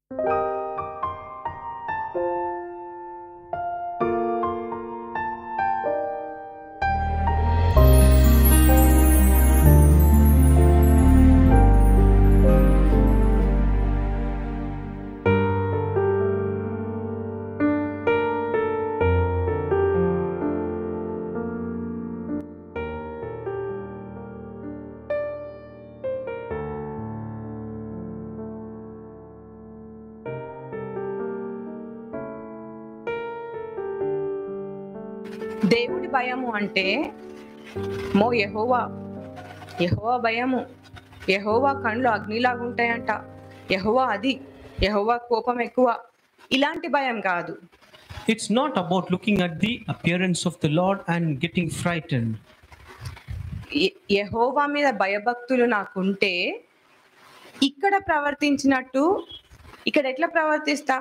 దేవుడి భయము అంటే యెహోవా భయము, యెహోవా కళ్ళు అగ్నిలాగుంటాయంట, యెహోవా కోపం ఎక్కువ, ఇలాంటి భయం కాదు. It's not about looking at the appearance of the Lord and getting frightened. యెహోవా మీద భయభక్తులు నాకుంటే ఇక్కడ ప్రవర్తించినట్టు ఇక్కడ ఎట్లా ప్రవర్తిస్తా?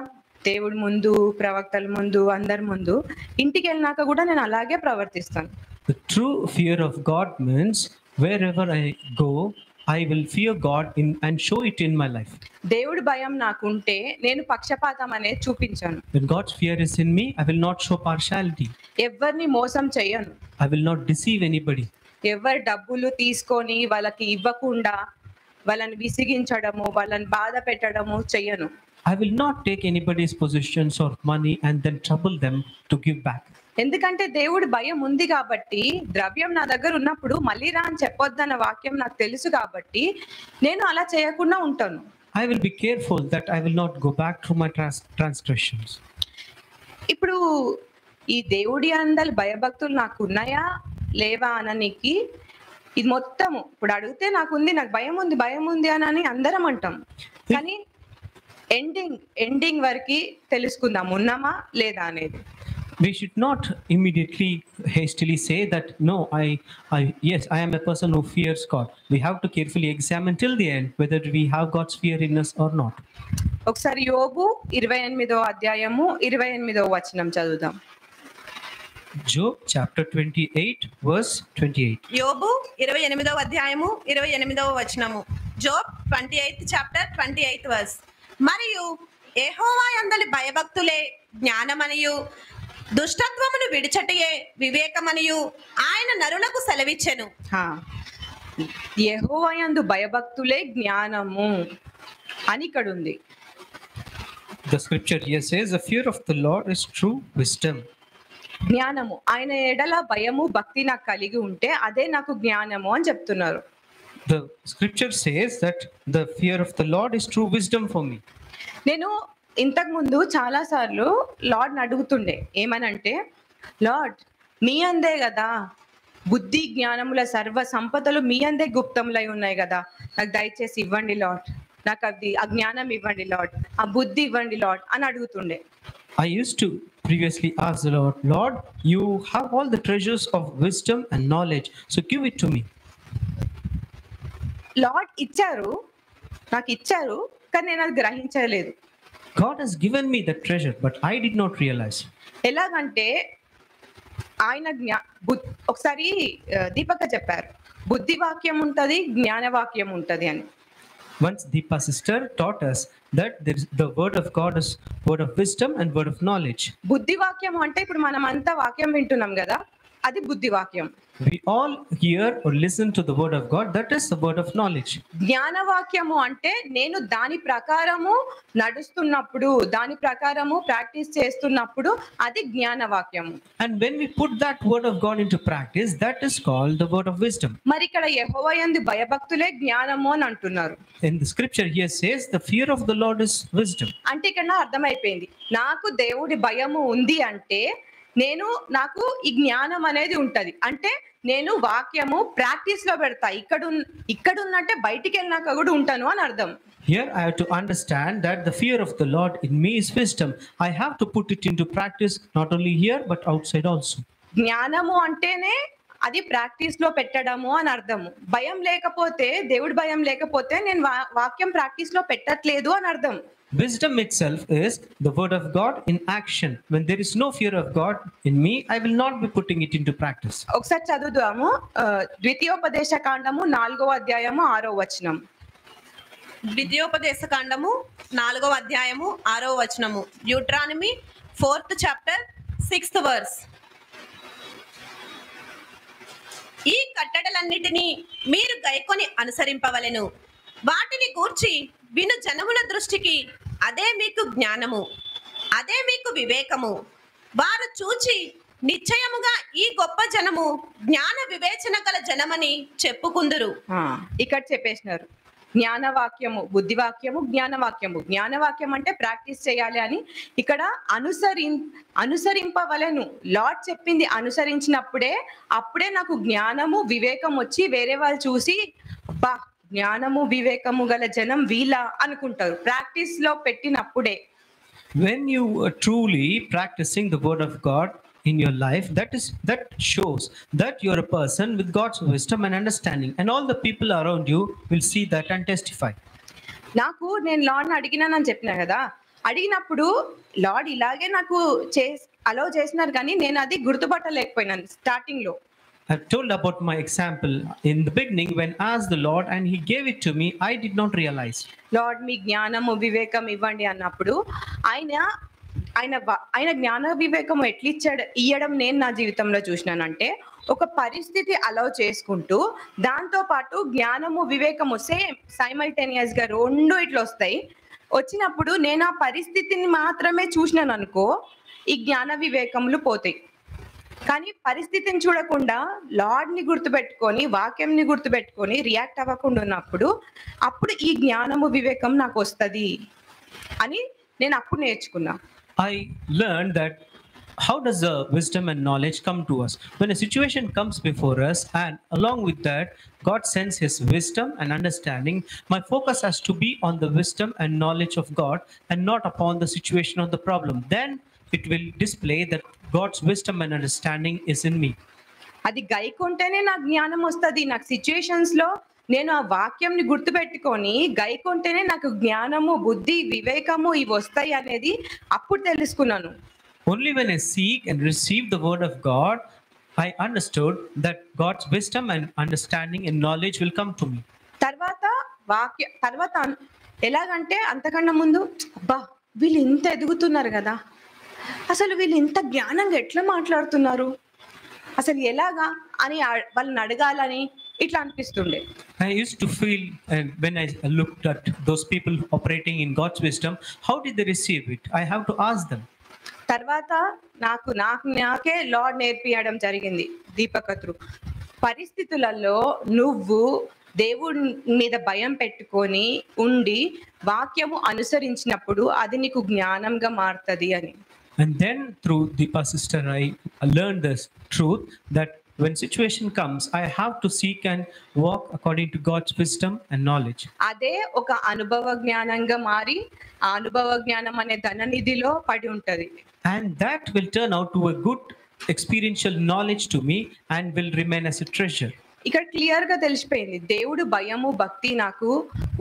దేవుడి ముందు, ప్రవక్తల ముందు, అందరి ముందు, ఇంటికి వెళ్ళినాక కూడా నేను అలాగే ప్రవర్తిస్తాను. The true fear of God means wherever I go, I will fear God and show it in my life. దేవుడి భయం నాకుంటే నేను పక్షపాతం అనేది చూపించను. When God's fear is in me, I will not show partiality. ఎవరిని మోసం చేయను. I will not deceive anybody. ఎవరి డబ్బులు తీసుకొని వాళ్ళకి ఇవ్వకుండా వాళ్ళని విసిగించడము, వాళ్ళని బాధ పెట్టడము చెయ్యను. I will not take anybody's possessions or money and then trouble them to give back. ఎందుకంటే దేవుడి భయం ఉంది కాబట్టి, ద్రవ్యం నా దగ్గర ఉన్నప్పుడు మళ్ళీ రా అని చెప్పొద్దన్న వాక్యం నాకు తెలుసు కాబట్టి నేను అలా చేయకుండా ఉంటాను. I will be careful that I will not go back to my transgressions. ఇప్పుడు ఈ దేవుడి అందరి భయభక్తులు నాకు ఉన్నాయా లేవా అననికి ఇది మొత్తము ఇప్పుడు అడిగితే నాకు భయం ఉంది అని అందరం అంటాం. కానీ ఎండింగ్ వరకు తెలుసుకుందాం ఉన్నామా లేదా అనేది. We should not immediately hastily say that no, yes, I am a person who fears God. We have to carefully examine till the end whether we have God's fear in us or not. ఒకసారి యోబు 28వ అధ్యాయము 28వ వచనం చదువుదాం. Job chapter 28 verse 28. యోబు 28వ అధ్యాయము 28వ వచనము. Job 28th chapter 28th verse. మరియు యెహోవా యందలి భయభక్తులే జ్ఞానమనియు దుష్టత్వమును విడిచటయే వివేకమనియు ఆయన నరులకు సెలవిచ్చెను. యెహోవా యందు భయభక్తులే జ్ఞానము అని ఇక్కడ ఉంది. The scripture here says the fear of the Lord is true wisdom. జ్ఞానము, ఆయన ఎడల భయము భక్తి నాకు కలిగి ఉంటే అదే నాకు జ్ఞానము అని చెప్తున్నారు. The scripture says that the fear of the Lord is true wisdom for me. నేను ఇంతకు ముందు చాలా సార్లు లార్డ్ని అడుగుతుండే, ఏమనంటే, లార్డ్ మీ అందే కదా బుద్ధి జ్ఞానముల సర్వ సంపదలు మీ అందే గుప్తములై ఉన్నాయి కదా, నాకు దయచేసి ఇవ్వండి లార్డ్, నాకు ఆ జ్ఞానం ఇవ్వండి లార్డ్, ఆ బుద్ధి ఇవ్వండి లార్డ్ అని అడుగుతుండే. I used to previously ask the Lord, you have all the treasures of wisdom and knowledge, so give it to me. Lord నాకు ఇచ్చారు కానీ నేను అది గ్రహించలేదు. God has given me the treasure, but I did not realize. ఎలాగంటే ఆయన ఒకసారి దీపక చెప్పారు, బుద్ధి వాక్యం ఉంటది, జ్ఞాన వాక్యం ఉంటది అని. Once Deepa sister taught us that the word of God is word of wisdom and word of knowledge. బుద్ధి వాక్యం అంటే ఇప్పుడు మనం అంతా వాక్యం వింటున్నాం కదా, అది బుద్ధి వాక్యం. We all hear or listen to the word of God, that is the word of knowledge. జ్ఞాన వాక్యము అంటే నేను దాని ప్రకారము నడుస్తున్నప్పుడు, దాని ప్రకారము ప్రాక్టీస్ చేస్తున్నప్పుడు అది జ్ఞాన వాక్యము. And when we put that word of God into practice, that is called the word of wisdom. మరి ఇక్కడ యెహోవా యందు భయభక్తులే జ్ఞానము అని అంటున్నారు. In the scripture here says the fear of the Lord is wisdom. అంటే ఇక్కడ అర్థమైపోయింది, నాకు దేవుడి భయము ఉంది అంటే నాకు ఈ జ్ఞానం అనేది ఉంటది. అంటే నేను వాక్యము ప్రాక్టీస్ లో పెడతా, ఇక్కడ ఉన్నట్టే బయటికి వెళ్ళినాక కూడా ఉంటాను అని అర్థం. Here I have to understand that the fear of the Lord in me is wisdom. I have to put it into practice not only here but outside also. జ్ఞానము అంటేనే అది ప్రాక్టీస్ లో పెట్టడము అని అర్థము. భయం లేకపోతే, దేవుడి భయం లేకపోతే నేను వాక్యం ప్రాక్టీస్ లో పెట్టట్లేదు అని అర్థం. Wisdom itself is the word of God in action. When there is no fear of God in me, I will not be putting it into practice. ఒకసారి చదువుదాము. ద్వితీయోపదేశ కాండము 4వ అధ్యాయము 6వ వచనం. ద్వితీయోపదేశ కాండము 4వ అధ్యాయము 6వ వచనము. Deuteronomy 4th chapter 6th verse. ఈ కట్టడలన్నిటినీ మీరు గైకొని అనుసరింపవలెను. వాటిని గూర్చి విను జనముల దృష్టికి అదే మీకు జ్ఞానము, అదే మీకు వివేకము. వారు చూచి నిశ్చయముగా ఈ గొప్ప జనము జ్ఞాన వివేచన గల జనమని చెప్పుకుందురు. ఇక్కడ చెప్పేసినారు జ్ఞానవాక్యము, బుద్ధివాక్యము, జ్ఞానవాక్యము. జ్ఞానవాక్యం అంటే ప్రాక్టీస్ చేయాలి అని, ఇక్కడ అనుసరింపవలెను. లార్డ్ చెప్పింది అనుసరించినప్పుడే అప్పుడే నాకు జ్ఞానము వివేకం వచ్చి వేరే వాళ్ళు చూసి బా జ్ఞానము వివేకము గల జనం వీళ్ళ అనుకుంటారు. ప్రాక్టీస్ లో పెట్టినప్పుడే. When you are truly practicing the word of God in your life, that shows that you are a person with God's wisdom and understanding, and all the people around you will see that and testify. నేను లార్డ్ని అడిగినానని చెప్పినా కదా, అడిగినప్పుడు lord ఇలాగే నాకు allow చేసినారు కానీ నేను అది గుర్తుపట్టలేకపోయినాను స్టార్టింగ్ లో. I've told about my example in the beginning when I asked the Lord and He gave it to me. I did not realize. Lord మీ జ్ఞానము వివేకం ఇవ్వండి అన్నప్పుడు ఆయన జ్ఞాన వివేకం ఇయ్యడం నేను నా జీవితంలో చూసినానంటే, ఒక పరిస్థితి అలౌ చేసుకుంటూ దాంతో పాటు జ్ఞానము వివేకము సేమ్ సైమల్టేనియస్ గా రెండు ఇట్లా వస్తాయి. వచ్చినప్పుడు నేను ఆ పరిస్థితిని మాత్రమే చూసినాను అనుకో, ఈ జ్ఞాన వివేకములు పోతాయి. కానీ పరిస్థితిని చూడకుండా లార్డ్ని గుర్తుపెట్టుకొని వాక్యంని గుర్తుపెట్టుకొని రియాక్ట్ అవ్వకుండా ఉన్నప్పుడు అప్పుడు ఈ జ్ఞానము వివేకం నాకు వస్తుంది అని నేను అప్పుడు నేర్చుకున్నా. I learned that how does the wisdom and knowledge come to us? When a situation comes before us and along with that God sends His wisdom and understanding, my focus has to be on the wisdom and knowledge of God and not upon the situation or the problem. Then it will display that God's wisdom and understanding is in me. అది గైకుంటేనే నాకు జ్ఞానం వస్తుంది. నాకు situations లో నేను ఆ వాక్యంని గుర్తుపెట్టుకొని గైకుంటేనే నాకు జ్ఞానము బుద్ధి వివేకము ఇవి వస్తాయి అనేది అప్పుడు తెలుసుకున్నాను. Only when I seek and receive the word of God, I understood that God's wisdom and understanding and knowledge will come to me. తర్వాత ఎలాగంటే అంతకన్నా ముందు అబ్బా వీళ్ళు ఇంత ఎదుగుతున్నారు కదా, అసలు వీళ్ళు ఇంత జ్ఞానంగా ఎట్లా మాట్లాడుతున్నారు, అసలు ఎలాగా అని వాళ్ళని అడగాలని ఇట్లా అనిపిస్తుండే. I used to feel, and when I looked at those people operating in God's wisdom, how did they receive it? I have to ask them. తర్వాత నాకే లార్డ్ నేర్పియడం జరిగింది దీపకత్రు. పరిస్థితులలో నువ్వు దేవుడి మీద భయం పెట్టుకొని ఉండి వాక్యము అనుసరించినప్పుడు అది నీకు జ్ఞానంగా మారుతుంది అని. And then through Deepa sister, I learned this truth that when situation comes, I have to seek and walk according to God's wisdom and knowledge. అదే ఒక అనుభవ జ్ఞానంగా మారి ఆ అనుభవ జ్ఞానం అనే ధననిధిలో పడి ఉంటది. And that will turn out to a good experiential knowledge to me and will remain as a treasure. ఇక్కడ క్లియర్ గా తెలిసిపోయింది దేవుడు భయము భక్తి నాకు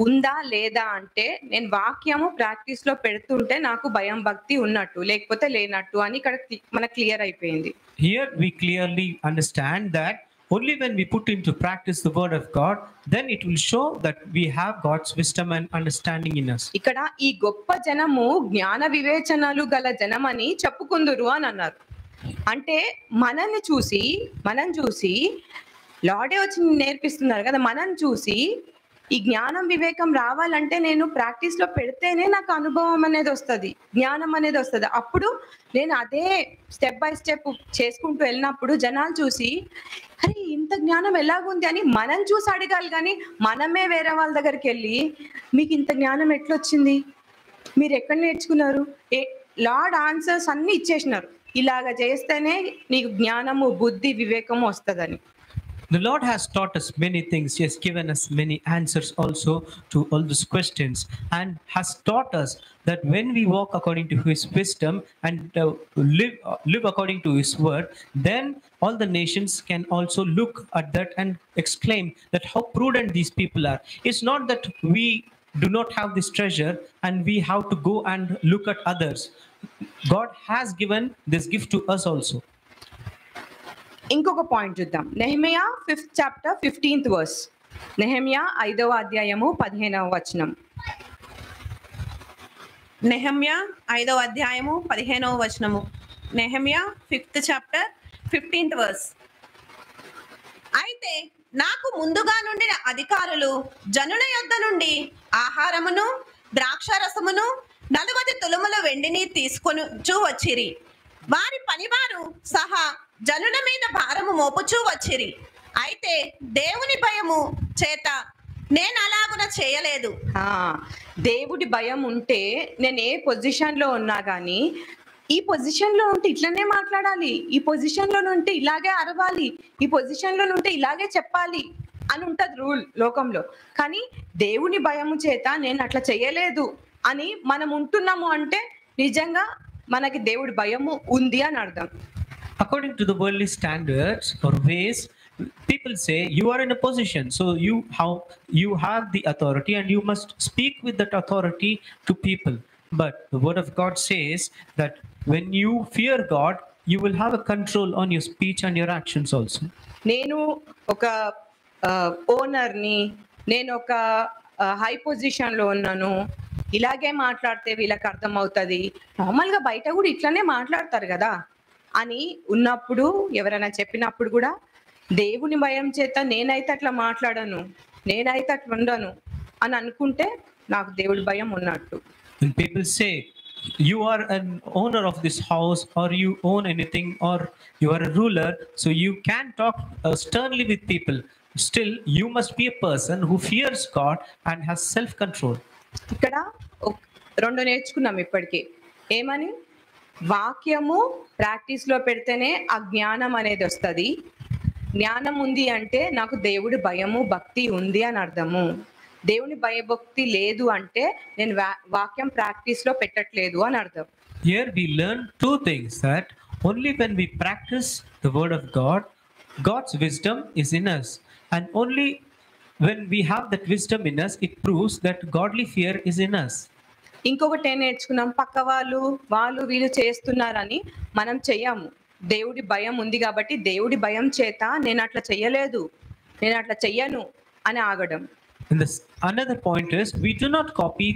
ఉందా లేదా అంటే నేను వాక్యము ప్రాక్టీస్ లో పెడుతుంటే నాకు భయం భక్తి ఉన్నట్టు లేకపోతే లేనట్టు అని ఇక్కడ మనకు క్లియర్ అయిపోయింది. Here we clearly understand that only when we put into practice the word of God, then it will show that we have God's wisdom and understanding in us. ఇక్కడ ఈ గొప్ప జనము జ్ఞాన వివేచనలు గల జనమని చెప్పుకుందురు అని అన్నారు. అంటే మనం చూసి లార్డే వచ్చి నేర్పిస్తున్నారు కదా, మనం చూసి ఈ జ్ఞానం వివేకం రావాలంటే నేను ప్రాక్టీస్ లో పెడితేనే నాకు అనుభవం అనేది వస్తుంది, జ్ఞానం అనేది వస్తుంది. అప్పుడు నేను అదే స్టెప్ బై స్టెప్ చేసుకుంటూ వెళ్ళినప్పుడు జనాలు చూసి అరే ఇంత జ్ఞానం ఎలాగుంది అని మనం చూసి అడగాలి. కానీ మనమే వేరే వాళ్ళ దగ్గరికి వెళ్ళి మీకు ఇంత జ్ఞానం ఎట్లొచ్చింది, మీరు ఎక్కడ నేర్చుకున్నారు, లార్డ్ ఆన్సర్స్ అన్ని ఇచ్చేసినారు, ఇలాగ చేస్తేనే నీకు జ్ఞానము బుద్ధి వివేకము వస్తుందని. The Lord has taught us many things. He has given us many answers also to all these questions, and has taught us that when we walk according to His wisdom and live according to His word, then all the nations can also look at that and exclaim that how prudent these people are. It's not that we do not have this treasure and we have to go and look at others. God has given this gift to us also. ఇంకొక point చూద్దాం. Nehemiah 5th chapter 15th verse. Nehemiah 5వ అధ్యాయము 15వ వచనం. నెహమ్యా 5వ అధ్యాయము 15వ వచనము. నెహమ్యా 5th చాప్టర్ 15th వర్స్. అయితే నాకు ముందుగా నుండిన అధికారులు జనుల యొద్ద నుండి ఆహారమును ద్రాక్షారసమును 40 తులముల వెండిని తీసుకొనుచూ వచ్చిరి. వారి పనివారు సహా జనుల మీద భారము మోపుచూ వచ్చిరి. అయితే దేవుని భయము చేత నేను అలాగున చేయలేదు. దేవుడి భయం ఉంటే నేను ఏ పొజిషన్లో ఉన్నా కానీ ఈ పొజిషన్లో ఉంటే ఇట్లనే మాట్లాడాలి, ఈ పొజిషన్లో ఉంటే ఇలాగే అరవాలి, ఈ పొజిషన్లో ఉంటే ఇలాగే చెప్పాలి అని ఉంటది రూల్ లోకంలో. కానీ దేవుని భయము చేత నేను అట్లా చేయలేదు అని మనం ఉంటున్నాము అంటే నిజంగా మనకి దేవుడి భయము ఉంది అని అర్థం. According to the worldly standards or ways, people say you are in a position, so you have the authority and you must speak with that authority to people. But the word of God says that when you fear God, you will have a control on your speech and your actions also. నేను ఒక ఓనర్ని, నేను ఒక high పొజిషన్లో ఉన్నాను, ఇలాగే మాట్లాడితే వీళ్ళకి అర్థమవుతుంది, నార్మల్గా బయట కూడా ఇట్లానే మాట్లాడతారు కదా అని ఉన్నప్పుడు ఎవరైనా చెప్పినప్పుడు కూడా దేవుని భయం చేత నేనైతే అట్లా మాట్లాడను, నేనైతే అట్లా ఉండను అని అనుకుంటే నాకు దేవుడి భయం ఉన్నట్టు. When people say you are an owner of this house or you own anything or you are a ruler, so you can talk sternly with people, still you must be a person who fears God and has self-control. ఇక్కడ 2 నేర్చుకున్నాం ఇప్పటికీ. ఏమని? వాక్యము ప్రాక్టీస్లో పెడితేనే ఆ జ్ఞానం అనేది వస్తుంది. జ్ఞానం ఉంది అంటే నాకు దేవుడి భయము భక్తి ఉంది అని అర్థము. దేవుని భయభక్తి లేదు అంటే నేను వాక్యం ప్రాక్టీస్లో పెట్టట్లేదు అని అర్థం. Here we learn 2 things, that only when we practice the word of God, God's wisdom is in us, and only when we have that wisdom in us, it proves that godly fear is in us. ఇంకొకటి ఏం నేర్చుకున్నాం? పక్క వాళ్ళు వీళ్ళు చేస్తున్నారని మనం చెయ్యము. దేవుడి భయం ఉంది కాబట్టి దేవుడి భయం చేత నేను అట్లా చెయ్యలేదు, నేను అట్లా చెయ్యను అని ఆగడం. And another point is, we do not copy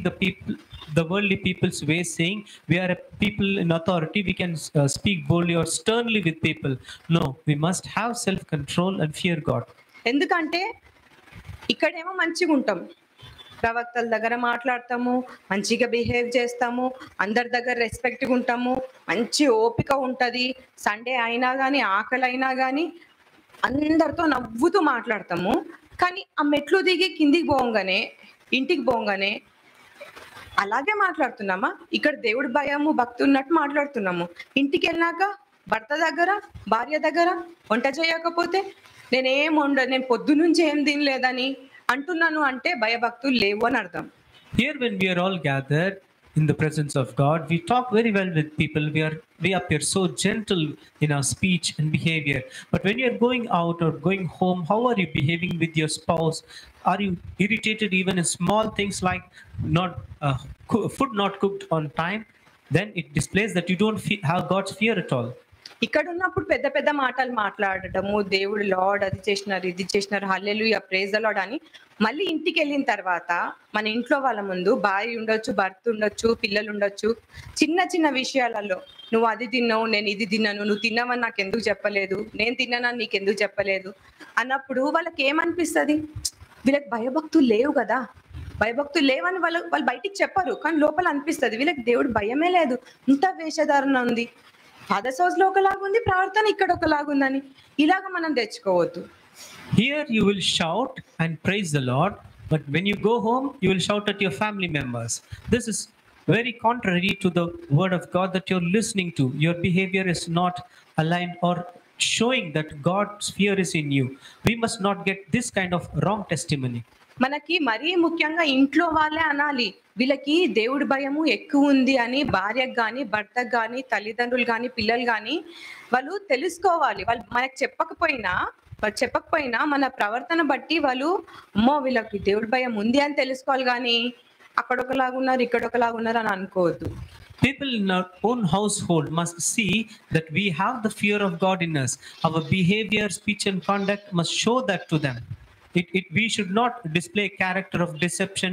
the worldly people's way, saying we are a people in authority, we can speak boldly or sternly with people. No, we must have self-control and fear God. ఎందుకంటే ఇక్కడేమో మంచిగా ఉంటాం, ప్రవక్తల దగ్గర మాట్లాడతాము, మంచిగా behave చేస్తాము, అందరి దగ్గర రెస్పెక్ట్గా ఉంటాము, మంచి ఓపిక ఉంటుంది, సండే అయినా కానీ ఆకలి అయినా కానీ అందరితో నవ్వుతూ మాట్లాడతాము. కానీ ఆ మెట్లు దిగి కిందికి పోగానే, ఇంటికి పోగానే అలాగే మాట్లాడుతున్నామా? ఇక్కడ దేవుడి భయము భక్తి ఉన్నట్టు మాట్లాడుతున్నాము. ఇంటికి వెళ్ళినాక భర్త దగ్గర భార్య దగ్గర వంట చేయకపోతే నేను పొద్దు నుంచి ఏం తినలేదని అంటున్నాను అంటే భయభక్తులు లేవు అని అర్థం. Here when we are all gathered in the presence of God, we talk very well with people, we appear so gentle in our speech and behavior. But when you are going out or going home, how are you behaving with your spouse? Are you irritated even in small things like food not cooked on time? Then it displays that you don't have God's fear at all. ఇక్కడ ఉన్నప్పుడు పెద్ద పెద్ద మాటలు మాట్లాడటము, దేవుడు lord అది చేసినారు ఇది చేసినారు హల్లెలూయా ప్రైజ్ ది లార్డ్ అని, మళ్ళీ ఇంటికి వెళ్ళిన తర్వాత మన ఇంట్లో వాళ్ళ ముందు భార్య ఉండొచ్చు, భర్త ఉండొచ్చు, పిల్లలు ఉండొచ్చు, చిన్న చిన్న విషయాలలో నువ్వు అది తిన్నావు, నేను ఇది తిన్నాను, నువ్వు తిన్నావని నాకు ఎందుకు చెప్పలేదు, నేను తిన్నానని నీకు ఎందుకు చెప్పలేదు అన్నప్పుడు వాళ్ళకి ఏమనిపిస్తుంది? వీళ్ళకి భయభక్తులు లేవు కదా, భయభక్తులు లేవని వాళ్ళు బయటికి చెప్పరు, కానీ లోపల అనిపిస్తుంది వీళ్ళకి దేవుడు భయమే లేదు, ఇంత వేషధారణ ఉంది, ఫాదర్స్ హౌస్ లో ఒకలాగా ఉంది, ప్రవర్తన ఇక్కడ ఒకలాగా ఉందని ఇలాగ మనం తెచ్చుకోవద్దు. Here you will shout and praise the Lord, but when you go home you will shout at your family members. This is very contrary to the word of God that you're listening to. Your behavior is not aligned or showing that God's fear is in you. We must not get this kind of wrong testimony. మనకి మరీ ముఖ్యంగా ఇంట్లో వాళ్ళే అనాలి వీళ్ళకి దేవుడి భయము ఎక్కువ ఉంది అని. భార్యకు కానీ భర్తకు కానీ తల్లిదండ్రులు కానీ పిల్లలు కానీ వాళ్ళు తెలుసుకోవాలి. వాళ్ళు మనకు చెప్పకపోయినా మన ప్రవర్తన బట్టి వాళ్ళు అమ్మో వీళ్ళకి దేవుడి భయం ఉంది అని తెలుసుకోవాలి, కానీ అక్కడ ఒకలాగున్నారు ఇక్కడ ఒకలాగున్నారు అని అనుకోవద్దు. People in our own household must see that we have the fear of God in us. Our behavior, speech and conduct must show that to them. We should not display character of deception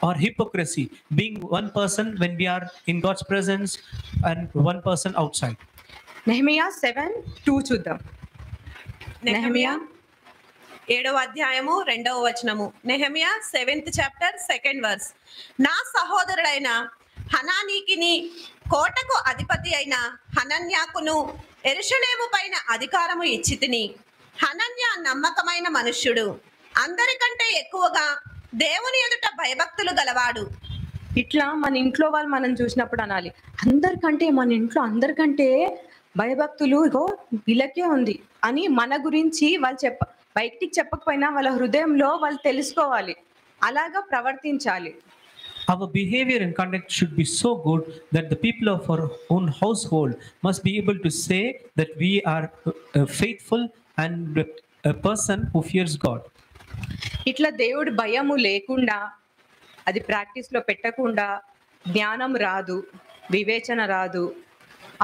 or hypocrisy, being one person when we are in God's presence and one person outside. Nehemiah 7:2 చూద్దాం. Nehemiah 7వ అధ్యాయము 2వ వచనము. Nehemiah 7th chapter 2nd verse. నా సహోదరుడైన హనానీకిని కోటకు అధిపతి అయిన హనన్యాకును యెరూషలేము పైన అధికారము ఇచ్చి తిని. హనన్య నమ్మకమైన మనుష్యుడు, అందరికంటే ఎక్కువగా దేవుని ఎదుట భయభక్తులు గలవాడు. ఇట్లా మన ఇంట్లో వాళ్ళు మనం చూసినప్పుడు అనాలి, మన ఇంట్లో అందరికంటే భయభక్తులు ఇగో వీళ్ళకే ఉంది అని మన గురించి వాళ్ళు బయటికి చెప్పకపోయినా వాళ్ళ హృదయంలో వాళ్ళు తెలుసుకోవాలి, అలాగా ప్రవర్తించాలి. Our behavior and conduct should be so good that the people of our own household must be able to say that we are faithful and a person who fears God. ఇట్లా దేవుడి భయము లేకుండా, అది ప్రాక్టీస్లో పెట్టకుండా జ్ఞానం రాదు, వివేచన రాదు.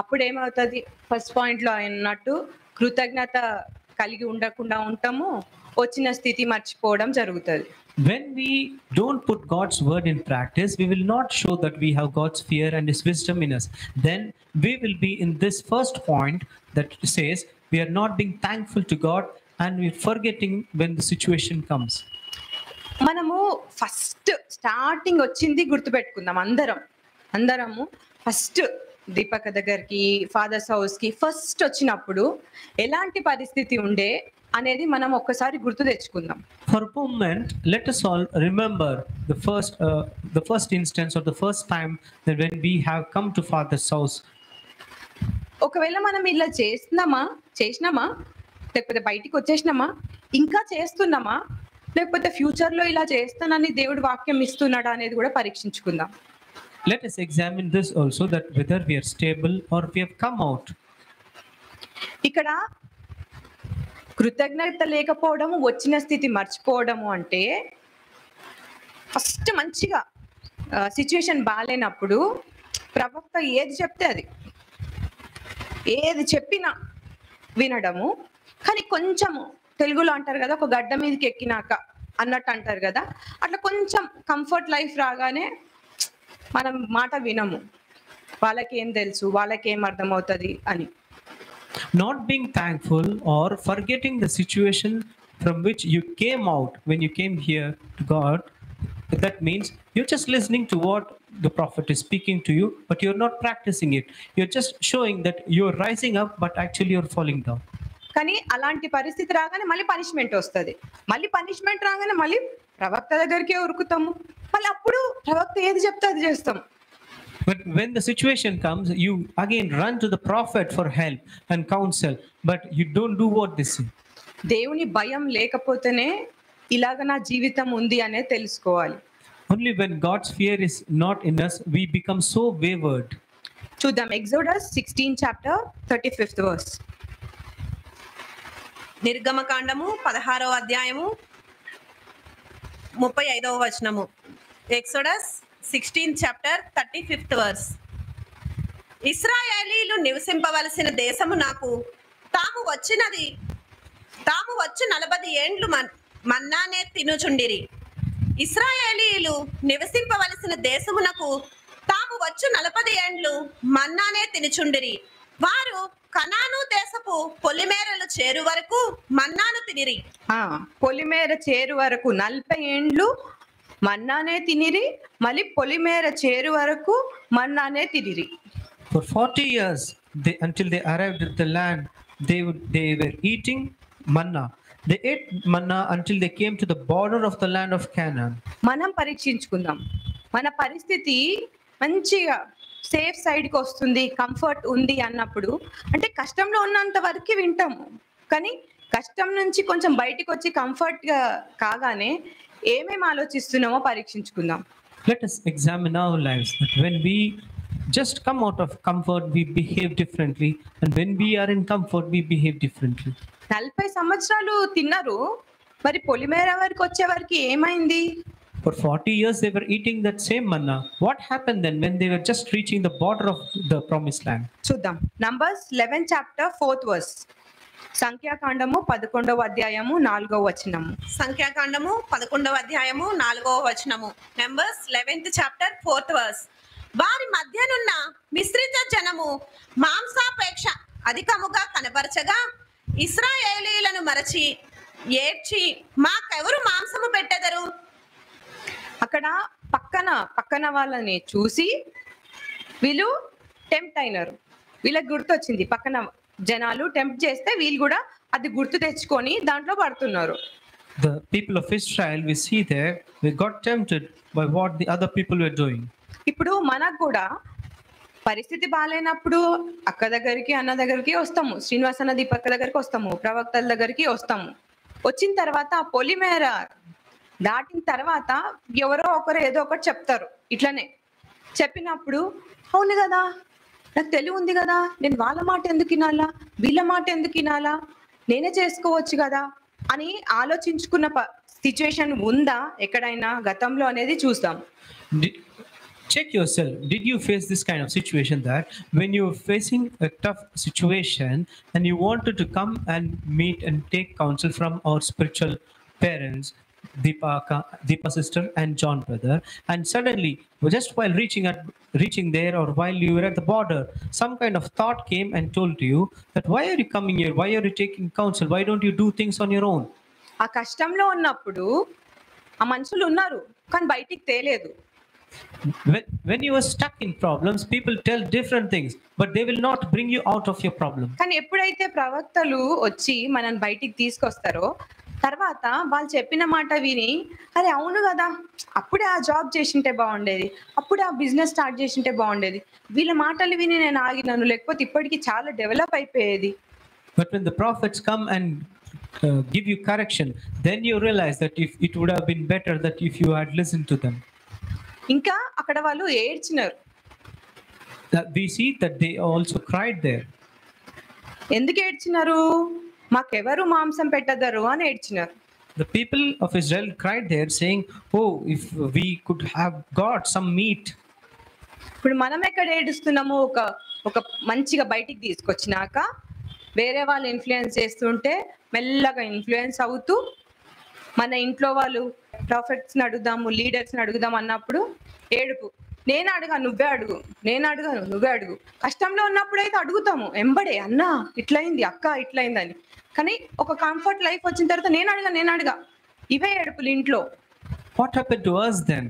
అప్పుడు ఏమవుతుంది? ఫస్ట్ పాయింట్లో అన్నట్టు కృతజ్ఞత కలిగి ఉండకుండా ఉంటాము, వచ్చిన స్థితి మర్చిపోవడం జరుగుతుంది. When we don't put God's word in practice, we will not show that we have God's fear and His wisdom in us. Then we will be in this first point that says we are not being thankful to God and we're forgetting when the situation comes. మనము first starting వచ్చింది గుర్తుపెట్టుకుందాం. అందరము first దీపక దగ్గరికి, fathers హౌస్కి first వచ్చినప్పుడు ఎలాంటి పరిస్థితి ఉండే అనేది మనం ఒక్కసారి గుర్తు తెచ్చుకుందాం. For a moment, let us all remember the first instance or the first time that when we have come to Father's house. ఒకవేళ మనం ఇలా చేసినామా లేకపోతే బయటికి వచ్చేసినామా, ఇంకా చేస్తున్నామా, లేకపోతే ఫ్యూచర్లో ఇలా చేస్తానని దేవుడు వాక్యం ఇస్తున్నాడా అనేది కూడా పరీక్షించుకుందాం. Let us examine this also, that whether we are stable or we have come out. ఇక్కడ కృతజ్ఞత లేకపోవడము, వచ్చిన స్థితి మర్చిపోవడము అంటే ఫస్ట్ మంచిగా సిచ్యుయేషన్ బాగాలేనప్పుడు ప్రవక్త ఏది చెప్తే అది, ఏది చెప్పినా వినడము. కానీ కొంచెము తెలుగులో అంటారు కదా, ఒక గడ్డ మీదకి ఎక్కినాక అన్నట్టు అంటారు కదా, అట్లా కొంచెం కంఫర్ట్ లైఫ్ రాగానే మనం మాట వినము. వాళ్ళకేం తెలుసు, వాళ్ళకేం అర్థమవుతుంది అని. Not being thankful or forgetting the situation from which you came out when you came here to God, that means you're just listening to what the prophet is speaking to you, but you're not practicing it. You're just showing that you're rising up, but actually you're falling down. కానీ అలాంటి పరిస్థితి రాగానే మళ్ళీ punishment వస్తుంది. మళ్ళీ punishment రాగానే మళ్ళీ ప్రవక్త దగ్గరికే ఉరుకుతాము. మళ్ళీ అప్పుడు ప్రవక్త ఏది చెప్తే అది చేస్తాం. But when the situation comes, you again run to the prophet for help and counsel, but you don't do what they say. దేవుని భయం లేకపోతేనే ఇలాగ నా జీవితం ఉంది అనే తెలుసుకోవాలి. Only when God's fear is not in us, we become so wayward. చూద్దాం ఎగ్జోడస్ 16 చాప్టర్ 35th వర్స్. నిర్గమకాండము 16వ అధ్యాయము 35వ వచనము. Exodus 16th chapter 35th verse. ఇశ్రాయేలీలు నివసింపవలసిన దేశము నాకు తాము వచ్చు 40 ఏండ్లు మన్నానే తినుచుండిరి. ఇశ్రాయేలీలు నివసింపవలసిన దేశమునకు తాము వచ్చు 40 ఏండ్లు మన్నానే తినుచుండిరి. వారు కనాను దేశపు పొలిమేరలు చేరు వరకు మన్నాను తినిరి. పొలిమేర చేరు వరకు 40 ఏండ్లు మన్నానే తినిరి, మళ్ళీ పొలిమేర చేరు వరకు మన్నానే తినిరి. For 40 years, until they arrived at the land, they were eating manna. They ate manna until they came to the border of the land of Canaan. మనం పరీక్షించుకుందాం. మన పరిస్థితి మంచిగా సేఫ్ సైడ్కి వస్తుంది, కంఫర్ట్ ఉంది అన్నప్పుడు, అంటే కష్టంలో ఉన్నంత వరకు వింటాము. కానీ కష్టం నుంచి కొంచెం బయటికి వచ్చి కంఫర్ట్గా కాగానే ఏమేమి ఆలోచిస్తున్నామో పరీక్షించుకుందాం. Let us examine our lives, that when we just come out of comfort, we behave differently, and when we are in comfort, we behave differently. 40 సంవత్సరాలు తిన్నారు, మరి పొలిమేర వరకు వచ్చే వరకు ఏమైంది? For 40 years they were eating that same manna. What happened then when they were just reaching the border of the promised land? చూద్దాం. Numbers 11 chapter 4th verse. సంఖ్యాకాండము 11వ అధ్యాయము 4వ వచనము. సంఖ్యాకాండము 11వ అధ్యాయము 4వ వచనము. Numbers 11th chapter 4th verse. వారి మధ్యనున్న మిశ్రిత జనము మాంసాపేక్ష అధికముగా కనపరచగా ఇశ్రాయేలీయులను మరచి ఏడ్చి మాకెవరు మాంసము పెట్టెదరు. అక్కడ పక్కన వాళ్ళని చూసి వీళ్ళు టెంప్ట్ అయినారు. వీళ్ళకి గుర్తొచ్చింది, పక్కన జనాలు టెంప్ట్ చేస్తే వీళ్ళు కూడా అది గుర్తు తెచ్చుకొని దాంట్లో పడుతున్నారు. The people of Israel, we see there, they got tempted by what the other people were doing. ఇప్పుడు మనకు కూడా పరిస్థితి బాగాలేనప్పుడు అక్క దగ్గరికి అన్న దగ్గరికి వస్తాము, శ్రీనివాస అన్న దీపక్క దగ్గరికి వస్తాము, ప్రవక్తల దగ్గరికి వస్తాము. వచ్చిన తర్వాత ఆ పొలిమేర దాటిన తర్వాత ఎవరో ఒకరు ఏదో ఒకటి చెప్తారు. ఇట్లనే చెప్పినప్పుడు అవును కదా, నాకు తెలివి ఉంది కదా, నేను వాళ్ళ మాట ఎందుకు వినాలా, వీళ్ళ మాట ఎందుకు వినాలా, నేనే చేసుకోవచ్చు కదా అని ఆలోచించుకున్న సిచ్యువేషన్ ఉందా ఎక్కడైనా గతంలో అనేది చూస్తాం. Check yourself. Did you face this kind of situation that when you were facing a tough situation and you wanted to come and meet and take counsel from our spiritual parents, Deepa sister and John brother, and suddenly just while reaching there or while you were at the border, some kind of thought came and told you that why are you coming here? Why are you taking counsel? Why don't you do things on your own? ఆ కష్టంలో ఉన్నప్పుడు ఆ మనుషులు ఉన్నారు కానీ బయటికి తేలేదు. When you are stuck in problems, people tell different things, but they will not bring you out of your problem. కానీ ఎప్పుడైతే ప్రవక్తలు వచ్చి మనల్ని బయటికి తీసుకొస్తారో తర్వాత వాళ్ళు చెప్పిన మాట విని అరే అవును కదా, అప్పుడే ఆ జాబ్ చేసింటే బాగుండేది, అప్పుడే ఆ బిజినెస్ స్టార్ట్ చేసింటే బాగుండేది, వీళ్ళ మాటలు విని నేను ఆగినాను, లేకపోతే ఇప్పటికి చాలా డెవలప్ అయిపోయేది. But when the prophets come and give you correction, then you realize that if it would have been better that if you had listened to them. ఇంకా అక్కడ వాళ్ళు ఏడ్చినారు. We see that they also cried there. ఎందుకు ఏడ్చినారు? మాకెవరు మాంసం పెట్టదరు అని ఏడ్చినారు. The people of Israel cried there saying, oh, if we could have got some meat. ఇప్పుడు మనం ఎక్కడ ఏడుస్తున్నాము? ఒక మంచిగా బయటికి తీసుకొచ్చినాక వేరే వాళ్ళు ఇన్ఫ్లుయెన్స్ చేస్తుంటే మెల్లగా ఇన్ఫ్లుయెన్స్ అవుతూ మన ఇంట్లో వాళ్ళు ప్రాఫిట్స్ని అడుగుదాము, లీడర్స్ని అడుగుదాం అన్నప్పుడు ఏడుపు, నేను అడగా నువ్వే అడుగు, నేను అడగాను నువ్వే అడుగు. కష్టంలో ఉన్నప్పుడు అయితే అడుగుతాము ఎంబడే, అన్న ఇట్లయింది, అక్క ఇట్లయింది అని. కానీ ఒక కంఫర్ట్ లైఫ్ వచ్చిన తర్వాత నేను అడగా ఇవే ఏడుపులు ఇంట్లో. What happened to us then?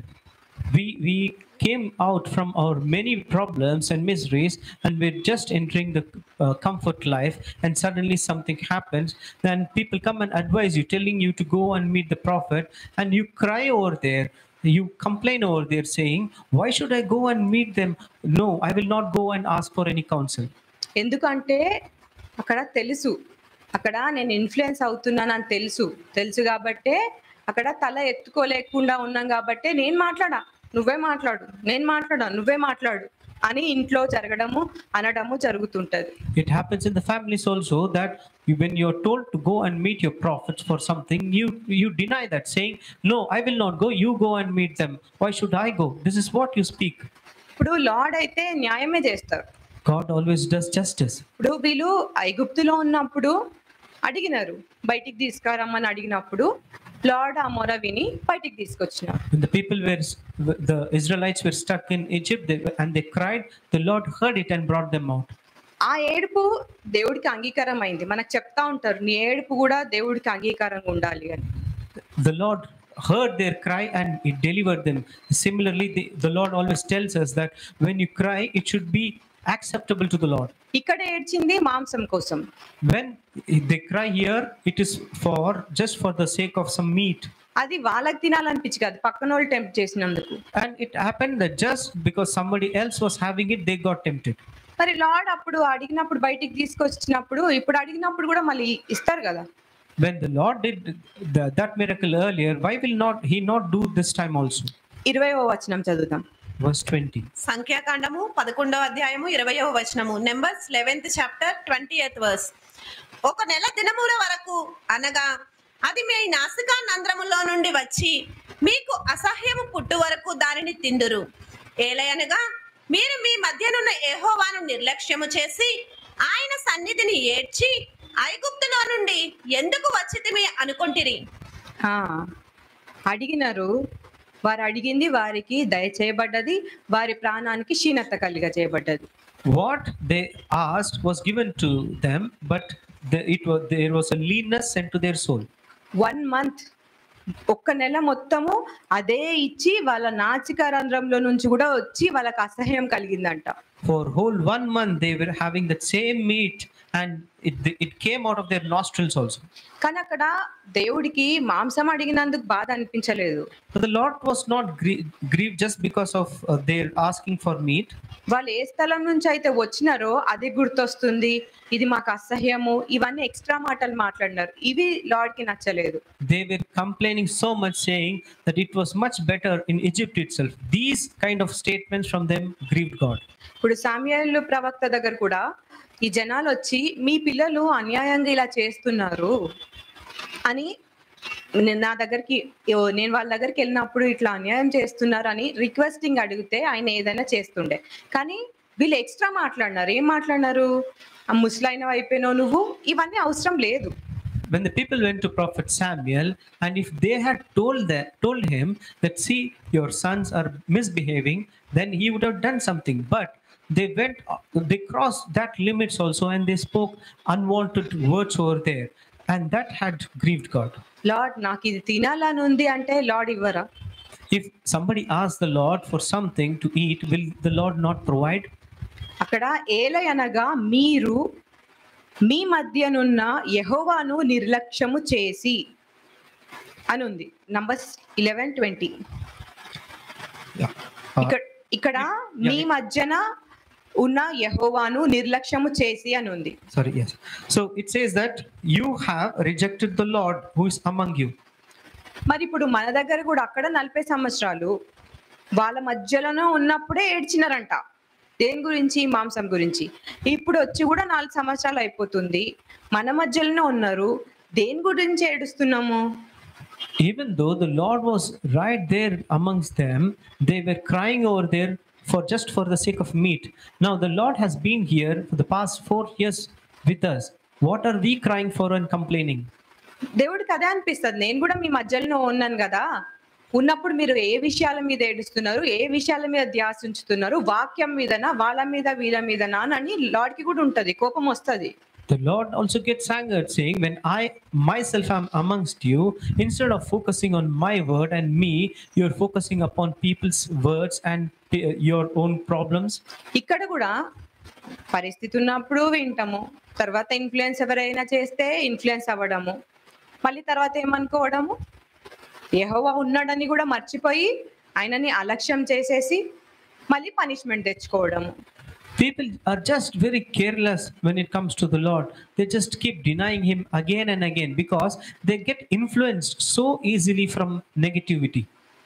We came out from our many problems and miseries and we're just entering the comfort life, and suddenly something happens, then people come and advise you, telling you to go and meet the prophet, and you cry over there, you complain over there saying, why should I go and meet them? No, I will not go and ask for any counsel. ఎందుకంటే అక్కడ తెలుసు, అక్కడ నేను influence అవుతున్నానని తెలుసు కాబట్టే అక్కడ తల ఎత్తుకోలేకుండా ఉన్నాం కాబట్టే నేను మాట్లాడా నువ్వే మాట్లాడు, నేను మాట్లాడా నువ్వే మాట్లాడు అని ఇంట్లో అనడము జరుగుతుంటది. It happens in the families also that when you're told to go and meet your prophets for something, you deny that, saying, no, I will not go, you go and meet them. Why should I go? This is what you speak. ఇప్పుడు lord అయితే న్యాయమే చేస్తారు. God always does justice. ఇప్పుడు వీళ్ళు ఐగుప్తులో ఉన్నప్పుడు అడిగినారు, బయటికి తీసుకురమ్మని అడిగినప్పుడు లార్డ్ ఆ మొర విని బయటికి తీసుకొచ్చినారు. When the Israelites were stuck in Egypt and they cried, the Lord heard it and brought them out. ఆ ఏడుపు దేవుడికి అంగీకారం అయింది. మనకు చెప్తా ఉంటారు నీ ఏడుపు కూడా దేవుడికి అంగీకారంగా ఉండాలి అని. The Lord heard their cry and it delivered them. Similarly, the Lord always tells us that when you cry, it should be acceptable to the Lord. ఇక్కడ ఏడ్చింది మాంసం కోసం. When they cry here, it is just for the sake of some meat. అది వాళ్ళకి తినాలనిపించి కాదు, పక్కన వాళ్ళు tempt చేసినందుకు. And it happened that just because somebody else was having it, they got tempted. మరి లార్డ్ అప్పుడు అడిగినప్పుడు బయటికి తీసుకొచ్చినప్పుడు ఇప్పుడు అడిగినప్పుడు కూడా మళ్ళీ ఇస్తారు కదా. When the Lord did that miracle earlier, why will he not do this time also? 20వ వచనం చదువుదాం. Verse 20. సంఖ్యాకాండము 11వ అధ్యాయము 20వ వచనము. Numbers 11th chapter 20th verse. ఒక నెల దినముల వరకు అనగా అది మీ నాసికా నంద్రములో నుండి వచ్చి మీకు అసహ్యము పుట్టు వరకు దానిని తిందురు. ఏలయనగా మీరు మీ మధ్యనున్న యెహోవాను నిర్లక్ష్యము చేసి ఆయన సన్నిధిని ఏడ్చి ఐగుప్తులో నుండి ఎందుకు వచ్చితిమి అనుకొంటిరి? ఆ, అడిగినారు, వారు అడిగింది వారికి దయచేయబడ్డది, వారి ప్రాణానికి క్షీణత చేయబడ్డది. What they asked was given to them, but there was a leanness sent to their soul. 1 month, ఒక్క నెల మొత్తము అదే ఇచ్చి వాళ్ళ నాసికా రంధ్రంలో నుంచి కూడా వచ్చి వాళ్ళకి అసహ్యం కలిగిందంట. For whole 1 month they were having that same meat, and it came out of their nostrils also. కానీ అక్కడ దేవుడికి మాంసం అడిగినందుకు బాధ అనిపించలేదు. But the Lord was not grieved just because of their asking for meat. వాళ్ళు ఏ స్థలం నుంచి అయితే వచ్చినారో అది గుర్తొస్తుంది, ఇది మాకు అసహ్యము, ఇవన్నీ ఎక్స్ట్రా మాటలు మాట్లాడినారు. ఇవి లార్డ్ కి నచ్చలేదు. They were complaining so much, saying that it was much better in Egypt itself. These kind of statements from them grieved God. ఇప్పుడు సామ్యూయేలు ప్రవక్త దగ్గర కూడా ఈ జనాలు వచ్చి మీ పిల్లలు అన్యాయంగా ఇలా చేస్తున్నారు అని నేను వాళ్ళ దగ్గరికి వెళ్ళినప్పుడు ఇట్లా అన్యాయం చేస్తున్నారు అని రిక్వెస్టింగ్ అడిగితే ఆయన ఏదైనా చేస్తుండే. కానీ వీళ్ళు ఎక్స్ట్రా మాట్లాడినారు. ఏం మాట్లాడినారు? ఆ ముసలైన అయిపోయినావు నువ్వు, ఇవన్నీ అవసరం లేదు. When the people went to prophet Samuel, and if they had told him that, see, your sons are misbehaving, then he would have done something. But they crossed that limits also, and they spoke unwanted words over there, and that had grieved God. Lord నాకు ఇది తినాలని ఉంది అంటే lord ఇవ్వరా? If somebody asks the Lord for something to eat, will the Lord not provide? అక్కడ ఏలయనగా మీరు మీ మధ్యనున్న యెహోవాను నిర్లక్ష్యము చేసి అని ఉంది. నంబర్స్ 11:20. ఇక్కడ మీ మధ్యన ఉన్న యెహోవాను నిర్లక్ష్యము చేసి అని ఉంది. Sorry, yes. So it says that you have rejected the Lord who is among you. మరి ఇప్పుడు మన దగ్గర కూడా అక్కడ 40 సంవత్సరాలు వాళ్ళ మధ్యలోనే ఉన్నప్పుడే ఏడ్చినారంట. దేని గురించి? మాంసం గురించి. ఇప్పుడు వచ్చి కూడా 4 సంవత్సరాలు అయిపోతుంది, మన మధ్యలోనే ఉన్నారు, దేని గురించి ఏడుస్తున్నాము? Even though the Lord was right there amongst them, they were crying over there for the sake of meat. Now the Lord has been here for the past 4 years with us. What are we crying for and complaining? దేవుడికి అదే అనిపిస్తుంది, నేను కూడా మీ మధ్యలో ఉన్నాను కదా, ఉన్నప్పుడు మీరు ఏ విషయాల మీద ఏడుస్తున్నారు, ఏ విషయాల మీద ధ్యాస ఉంచుతున్నారు, వాక్యం మీదనా, వాళ్ళ మీద వీళ్ళ మీదనా అని లార్డ్ కి కూడా ఉంటది, కోపం వస్తుంది. The Lord also gets angered, saying, when I myself am amongst you, instead of focusing on my word and me, you're focusing upon people's words and your own problems. ఇక్కడ కూడా పరిస్థితి ఉన్నప్పుడు వింటాము, తర్వాత ఇన్ఫ్లుయెన్స్ ఎవరైనా చేస్తే ఇన్ఫ్లుయెన్స్ అవ్వడము, మళ్ళీ తర్వాత ఏమనుకోవడము, యెహోవా ఉన్నాడని కూడా మర్చిపోయి ఆయనని అలక్ష్యం చేసేసి మళ్ళీ punishment తెచ్చుకోవడము. People are just very careless when it comes to the Lord. They just keep denying him again and again because they get influenced so easily from negativity.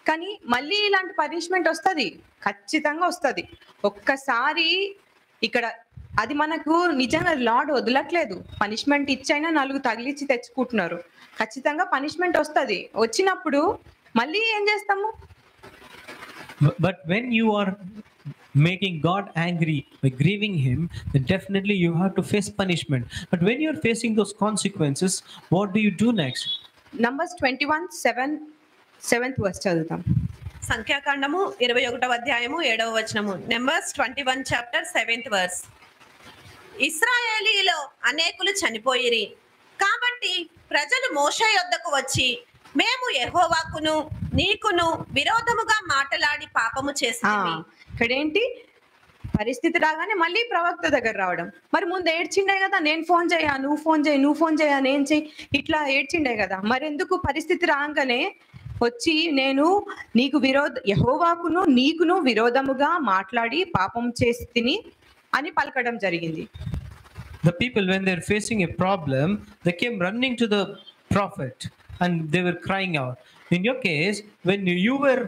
కానీ మళ్ళీ ఇలాంటి పనిష్మెంట్ వస్తుంది, ఖచ్చితంగా వస్తుంది. ఒక్కసారి ఇక్కడ అది మనకు నిజంగా లార్డ్ వదలట్లేదు, పనిష్మెంట్ ఇచ్చైనా 4 తగిలిచ్చి తెచ్చుకుంటున్నారు. ఖచ్చితంగా పనిష్మెంట్ వస్తుంది. వచ్చినప్పుడు మళ్ళీ ఏం చేస్తాము? But when you are making God angry by grieving him, then definitely you have to face punishment. But when you're facing those consequences, what do you do next? Numbers 21:7 7th verse చదువుతాం. సంఖ్యాకాండము 21వ అధ్యాయము 7వ వచనము. Numbers 21 chapter 7th verse. ఇశ్రాయేలీలో అనేకులు చనిపోయిరి, కాబట్టి ప్రజలు మోషే యొద్దకు వచ్చి, మేము యెహోవాకును నీకును విరోధముగా మాటలాడి పాపము చేసితిమి. ఇక్కడేంటి పరిస్థితి రాగానే మళ్ళీ ప్రవక్త దగ్గర రావడం. మరి ముందు ఏడ్చిండే కదా, నేను ఫోన్ చేయా, నువ్వు ఫోన్ చేయి, నువ్వు ఫోన్ చేయా, నేను చెయ్యి, ఇట్లా ఏడ్చిండే కదా. మరి ఎందుకు పరిస్థితి రాగానే వచ్చి నేను యెహోవాకును నీకును విరోధముగా మాట్లాడి పాపం చేసి తిని అని పలకడం జరిగింది. The people, when they're facing a problem, they came running to the prophet and they were crying out. In your case, when you were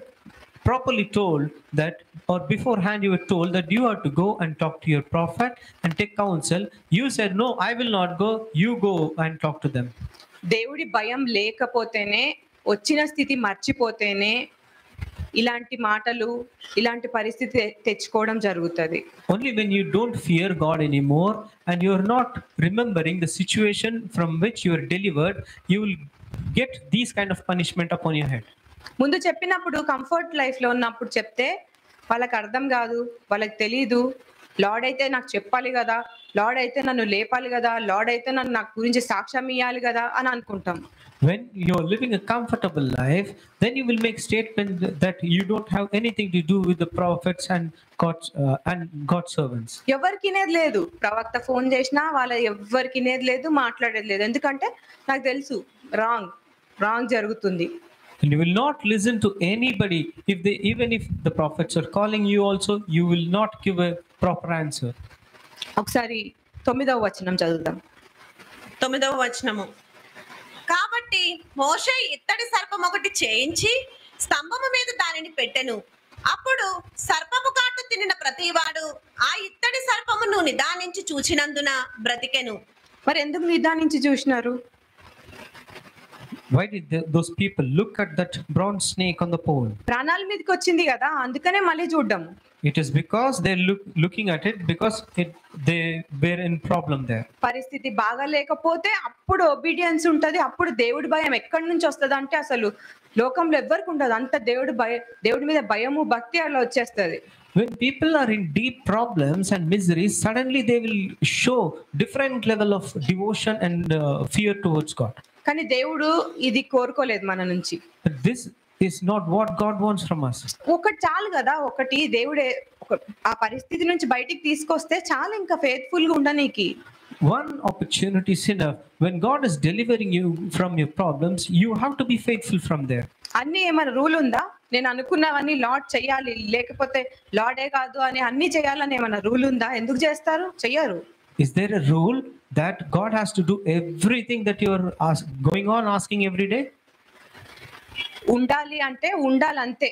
properly told that, or beforehand you were told that you have to go and talk to your prophet and take counsel, you said, no, I will not go, you go and talk to them. దేవుడి భయం లేకపోతేనే, వచ్చిన స్థితి మర్చిపోతేనే ఇలాంటి మాటలు, ఇలాంటి పరిస్థితి తెచ్చుకోవడం జరుగుతుంది. Only when you don't fear God anymore and you're not remembering the situation from which you are delivered, you will get these kind of punishment upon your head. ముందు చెప్పినప్పుడు కంఫర్ట్ లైఫ్ లో ఉన్నప్పుడు చెప్తే వాళ్ళకి అర్థం కాదు, వాళ్ళకి తెలీదు. లార్డ్ అయితే నాకు చెప్పాలి కదా, లార్డ్ అయితే నన్ను లేపాలి కదా, లార్డ్ అయితే నన్ను నాకు గురించి సాక్ష్యం ఇవ్వాలి కదా అని అనుకుంటాం. When you're living a comfortable life, then you will make statement that you don't have anything to do with the prophets and God's servants. ఎవరికి ఇనేది లేదు, ప్రవక్త ఫోన్ చేసినా వాళ్ళ ఎవరికి ఇనేది లేదు, మాట్లాడేది లేదు. ఎందుకంటే నాకు తెలుసు రాంగ్ జరుగుతుంది. And you will not listen to anybody. Even if the prophets are calling you also, you will not give a proper answer. ఒకసారి 9వ వచనం చదువుదాం. 9వ వచనము. కాబట్టి మోషే ఇత్తడి సర్పం ఒకటి చేయించి స్తంభము మీద దానిని పెట్టెను. అప్పుడు సర్పము కాటు తినిన ప్రతివాడు ఆ ఇత్తడి సర్పమును నిదానించి చూచినందున బ్రతికెను. మరి ఎందుకు నిదానించి చూసినారు? Why did those people look at that bronze snake on the pole? ప్రాణాల మీదకి వచ్చింది కదా, అందుకనే మళ్ళీ చూడడం. It is because they're looking at it because they were in problem there. పరిస్థితి బాగా లేకపోతే అప్పుడు ఒబీడియన్స్ ఉంటది, అప్పుడు దేవుడి భయం ఎక్కడి నుంచి వస్తుంది అంటే అసలు లోకంలో ఎవ్వరికి ఉండదు. అంత దేవుడి మీద భయము భక్తి అలా వచ్చేస్తుంది. When people are in deep problems and miseries, suddenly they will show different level of devotion and fear towards God. కానీ దేవుడు ఇది కోరుకోలేదు మన నుంచి. But this is not what God wants from us. ఒకటి చాలు కదా, ఒకటి దేవుడే ఆ పరిస్థితి నుంచి బయటికి తీసుకొస్తే చాలు, ఇంకా ఫెయిత్ఫుల్ గా ఉండనీకి. One opportunity is enough. When God is delivering you from your problems, you have to be faithful from there. అన్ని ఏమైనా రూల్ ఉందా? నేను అనుకున్నవన్నీ లార్డ్ చెయ్యాలి, లేకపోతే లార్డే కాదు అని అన్ని చేయాలని ఏమైనా రూల్ ఉందా? ఎందుకు చేస్తారు? చెయ్యరు. Is there a rule that God has to do everything that you are going on asking every day? ఉండాలి అంటే ఉండాలి అంతే,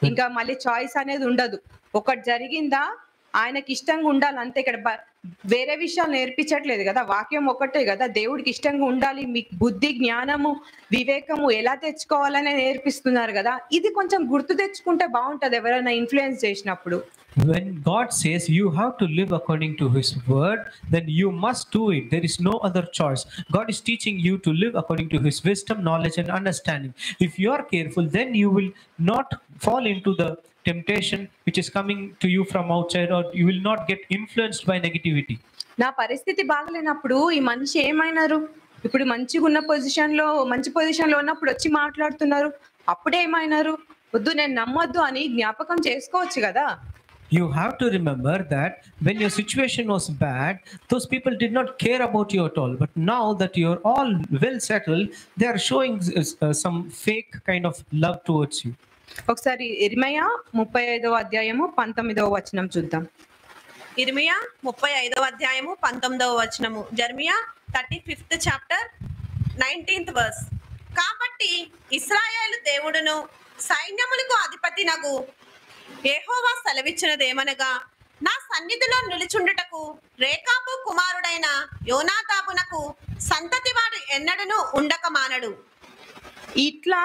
ఇంకా మళ్ళీ చాయిస్ అనేది ఉండదు. ఒకటి జరిగిందా ఆయనకి ఇష్టంగా ఉండాలి అంతే. ఇక్కడ వేరే విషయాలు నేర్పించట్లేదు కదా, వాక్యం ఒకటే కదా. దేవుడికి ఇష్టంగా ఉండాలి, మీకు బుద్ధి జ్ఞానము వివేకము ఎలా తెచ్చుకోవాలనే నేర్పిస్తున్నారు కదా. ఇది కొంచెం గుర్తు తెచ్చుకుంటే బాగుంటది ఎవరైనా ఇన్ఫ్లుయెన్స్ చేసినప్పుడు. When God says you have to live according to His word, then you must do it. There is no other choice. God is teaching you to live according to His wisdom, knowledge and understanding. If you are careful, then you will not fall into the temptation which is coming to you from outside, or you will not get influenced by negativity. నా పరిస్థితి బాగలేనప్పుడు ఈ మనిషి ఏమైనారు, ఇప్పుడు మంచిగా ఉన్న మంచి position లో ఉన్నప్పుడు వచ్చి మాట్లాడుతున్నారు, అప్పుడేమైనారు, వద్దు నేను నమ్మొద్దు అని జ్ఞాపకం చేసుకోవచ్చు కదా. You have to remember that when your situation was bad, those people did not care about you at all. But now that you're all well settled, they are showing some fake kind of love towards you. ఒకసారి ఇర్మయా 35వ అధ్యాయము 19వ వచనం చూద్దాం. ఇర్మియా 35వ అధ్యాయము 19వ వచనము. Jeremiah 35th chapter 19th verse. కాబట్టి ఇశ్రాయేలు దేవుడును సైన్యములకు అధిపతినగు యెహోవా సెలవిచ్చినదేమనగా, నా సన్నిధిలో నిలుచుండుటకు రేకాబు కుమారుడైన యోనాదాబునకు సంతతి వాడు ఎన్నడను ఉండక మానడు. ఇట్లా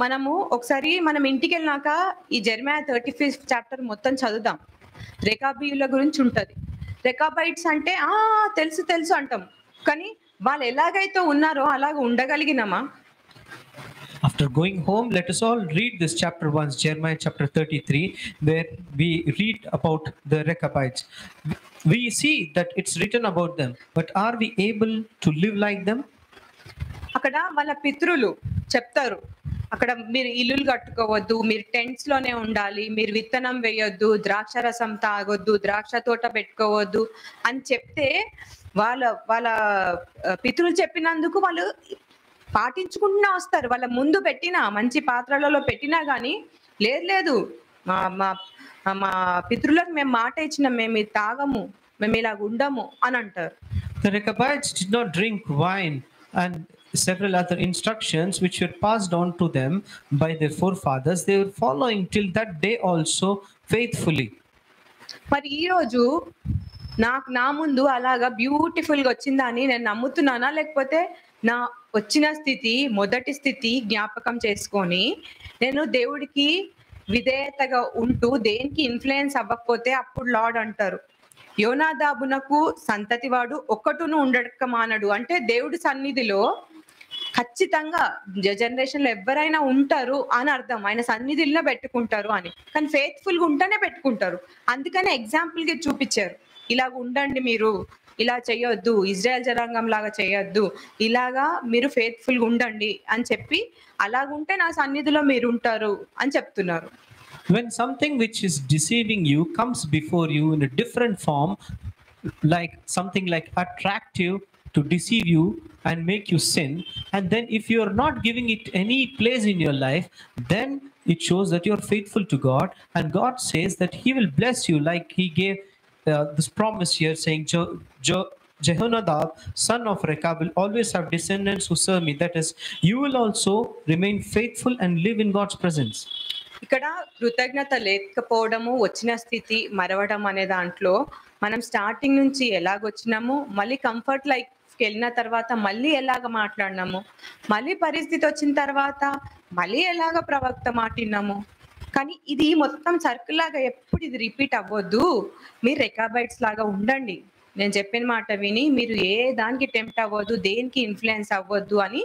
మనము ఒకసారి మనం ఇంటికి వెళ్ళినాక ఈ జెర్మియా 35th చాప్టర్ మొత్తం చదువుదాం. రేకాబీయుల గురించి ఉంటది. రేకాబైట్స్ అంటే తెలుసు తెలుసు అంటాం, కానీ వాళ్ళు ఎలాగైతే ఉన్నారో అలాగ ఉండగలిగినామా? After going home, let us all read this chapter once, Jeremiah chapter 33, where we read about the Rechabites. We see that it's written about them, but are we able to live like them? అక్కడ వాళ్ళ పితృలు చెప్తారు, అక్కడ మీరు ఇల్లులు కట్టుకోవద్దు, మీరు tents లోనే ఉండాలి, మీరు విత్తనం వేయొద్దు, ద్రాక్ష రసం తాగొద్దు, ద్రాక్ష తోట పెట్టుకోవద్దు అని చెప్తే వాళ్ళ పితృలు చెప్పినందుకు వాళ్ళు పాటించుకుంటూనే వస్తారు. వాళ్ళ ముందు పెట్టినా మంచి పాత్రలలో పెట్టినా కానీ లేదు మా పితృలకు మేము మాట ఇచ్చినాం, మేము ఇది తాగము, మేము ఇలా ఉండము అని అంటారు. The Rechabites did not drink wine and several other instructions which were passed on to them by their forefathers. They were following till that day also faithfully. మరి ఈ రోజు నా ముందు అలాగా బ్యూటిఫుల్ గా వచ్చిందా అని నేను నమ్ముతున్నానా, లేకపోతే నా వచ్చిన స్థితి మొదటి స్థితి జ్ఞాపకం చేసుకొని నేను దేవుడికి విధేయతగా ఉంటూ దేనికి ఇన్ఫ్లుయెన్స్ అవ్వకపోతే అప్పుడు లార్డ్ అంటారు. యోనాదాబునకు సంతతివాడు ఒక్కటును ఉండక మానడు. అంటే దేవుడి సన్నిధిలో ఖచ్చితంగా జనరేషన్ లో ఎవరైనా ఉంటారు అని అర్థం. ఆయన సన్నిధిలో పెట్టుకుంటారు అని. కానీ ఫెయిత్ఫుల్ గా ఉంటేనే పెట్టుకుంటారు. అందుకనే ఎగ్జాంపుల్ గా చూపించారు. ఇలాగ ఉండండి, మీరు ఇలా చేయొద్దు, ఇజ్రాయెల్ జనాంగం లాగా చేయొద్దు, ఇలాగా మీరు ఫెయిత్ఫుల్ గా ఉండండి అని చెప్పి అలాగుంటే నా సన్నిధిలో మీరు ఉంటారు అని చెప్తున్నారు. When something which is deceiving you comes before you in a different form, like something like attractive to deceive you and make you sin, and then if you are not giving it any place in your life, then it shows that you are faithful to God, and God says that he will bless you, like he gave this promise here saying Jehonadab son of Rechab will always have descendants who serve me. That is, you will also remain faithful and live in God's presence. ఇక్కడ కృతజ్ఞత లేకపోవడము, వచ్చిన స్థితి మరవడం అనే దాంట్లో మనం starting నుంచి ఎలాగొచ్చినాము, మళ్ళీ కంఫర్ట్ లైఫ్కి వెళ్ళిన తర్వాత మళ్ళీ ఎలాగ మాట్లాడినాము, మళ్ళీ పరిస్థితి వచ్చిన తర్వాత మళ్ళీ ఎలాగ ప్రవక్త మాటిన్నాము. కానీ ఇది మొత్తం సర్కిల్ లాగా ఎప్పుడు ఇది రిపీట్ అవ్వద్దు. మీరు రెకాబైట్స్ లాగా ఉండండి. నేను చెప్పిన మాట విని మీరు ఏ దానికి టెంప్ట్ అవ్వద్దు, దేనికి ఇన్ఫ్లుయెన్స్ అవ్వద్దు అని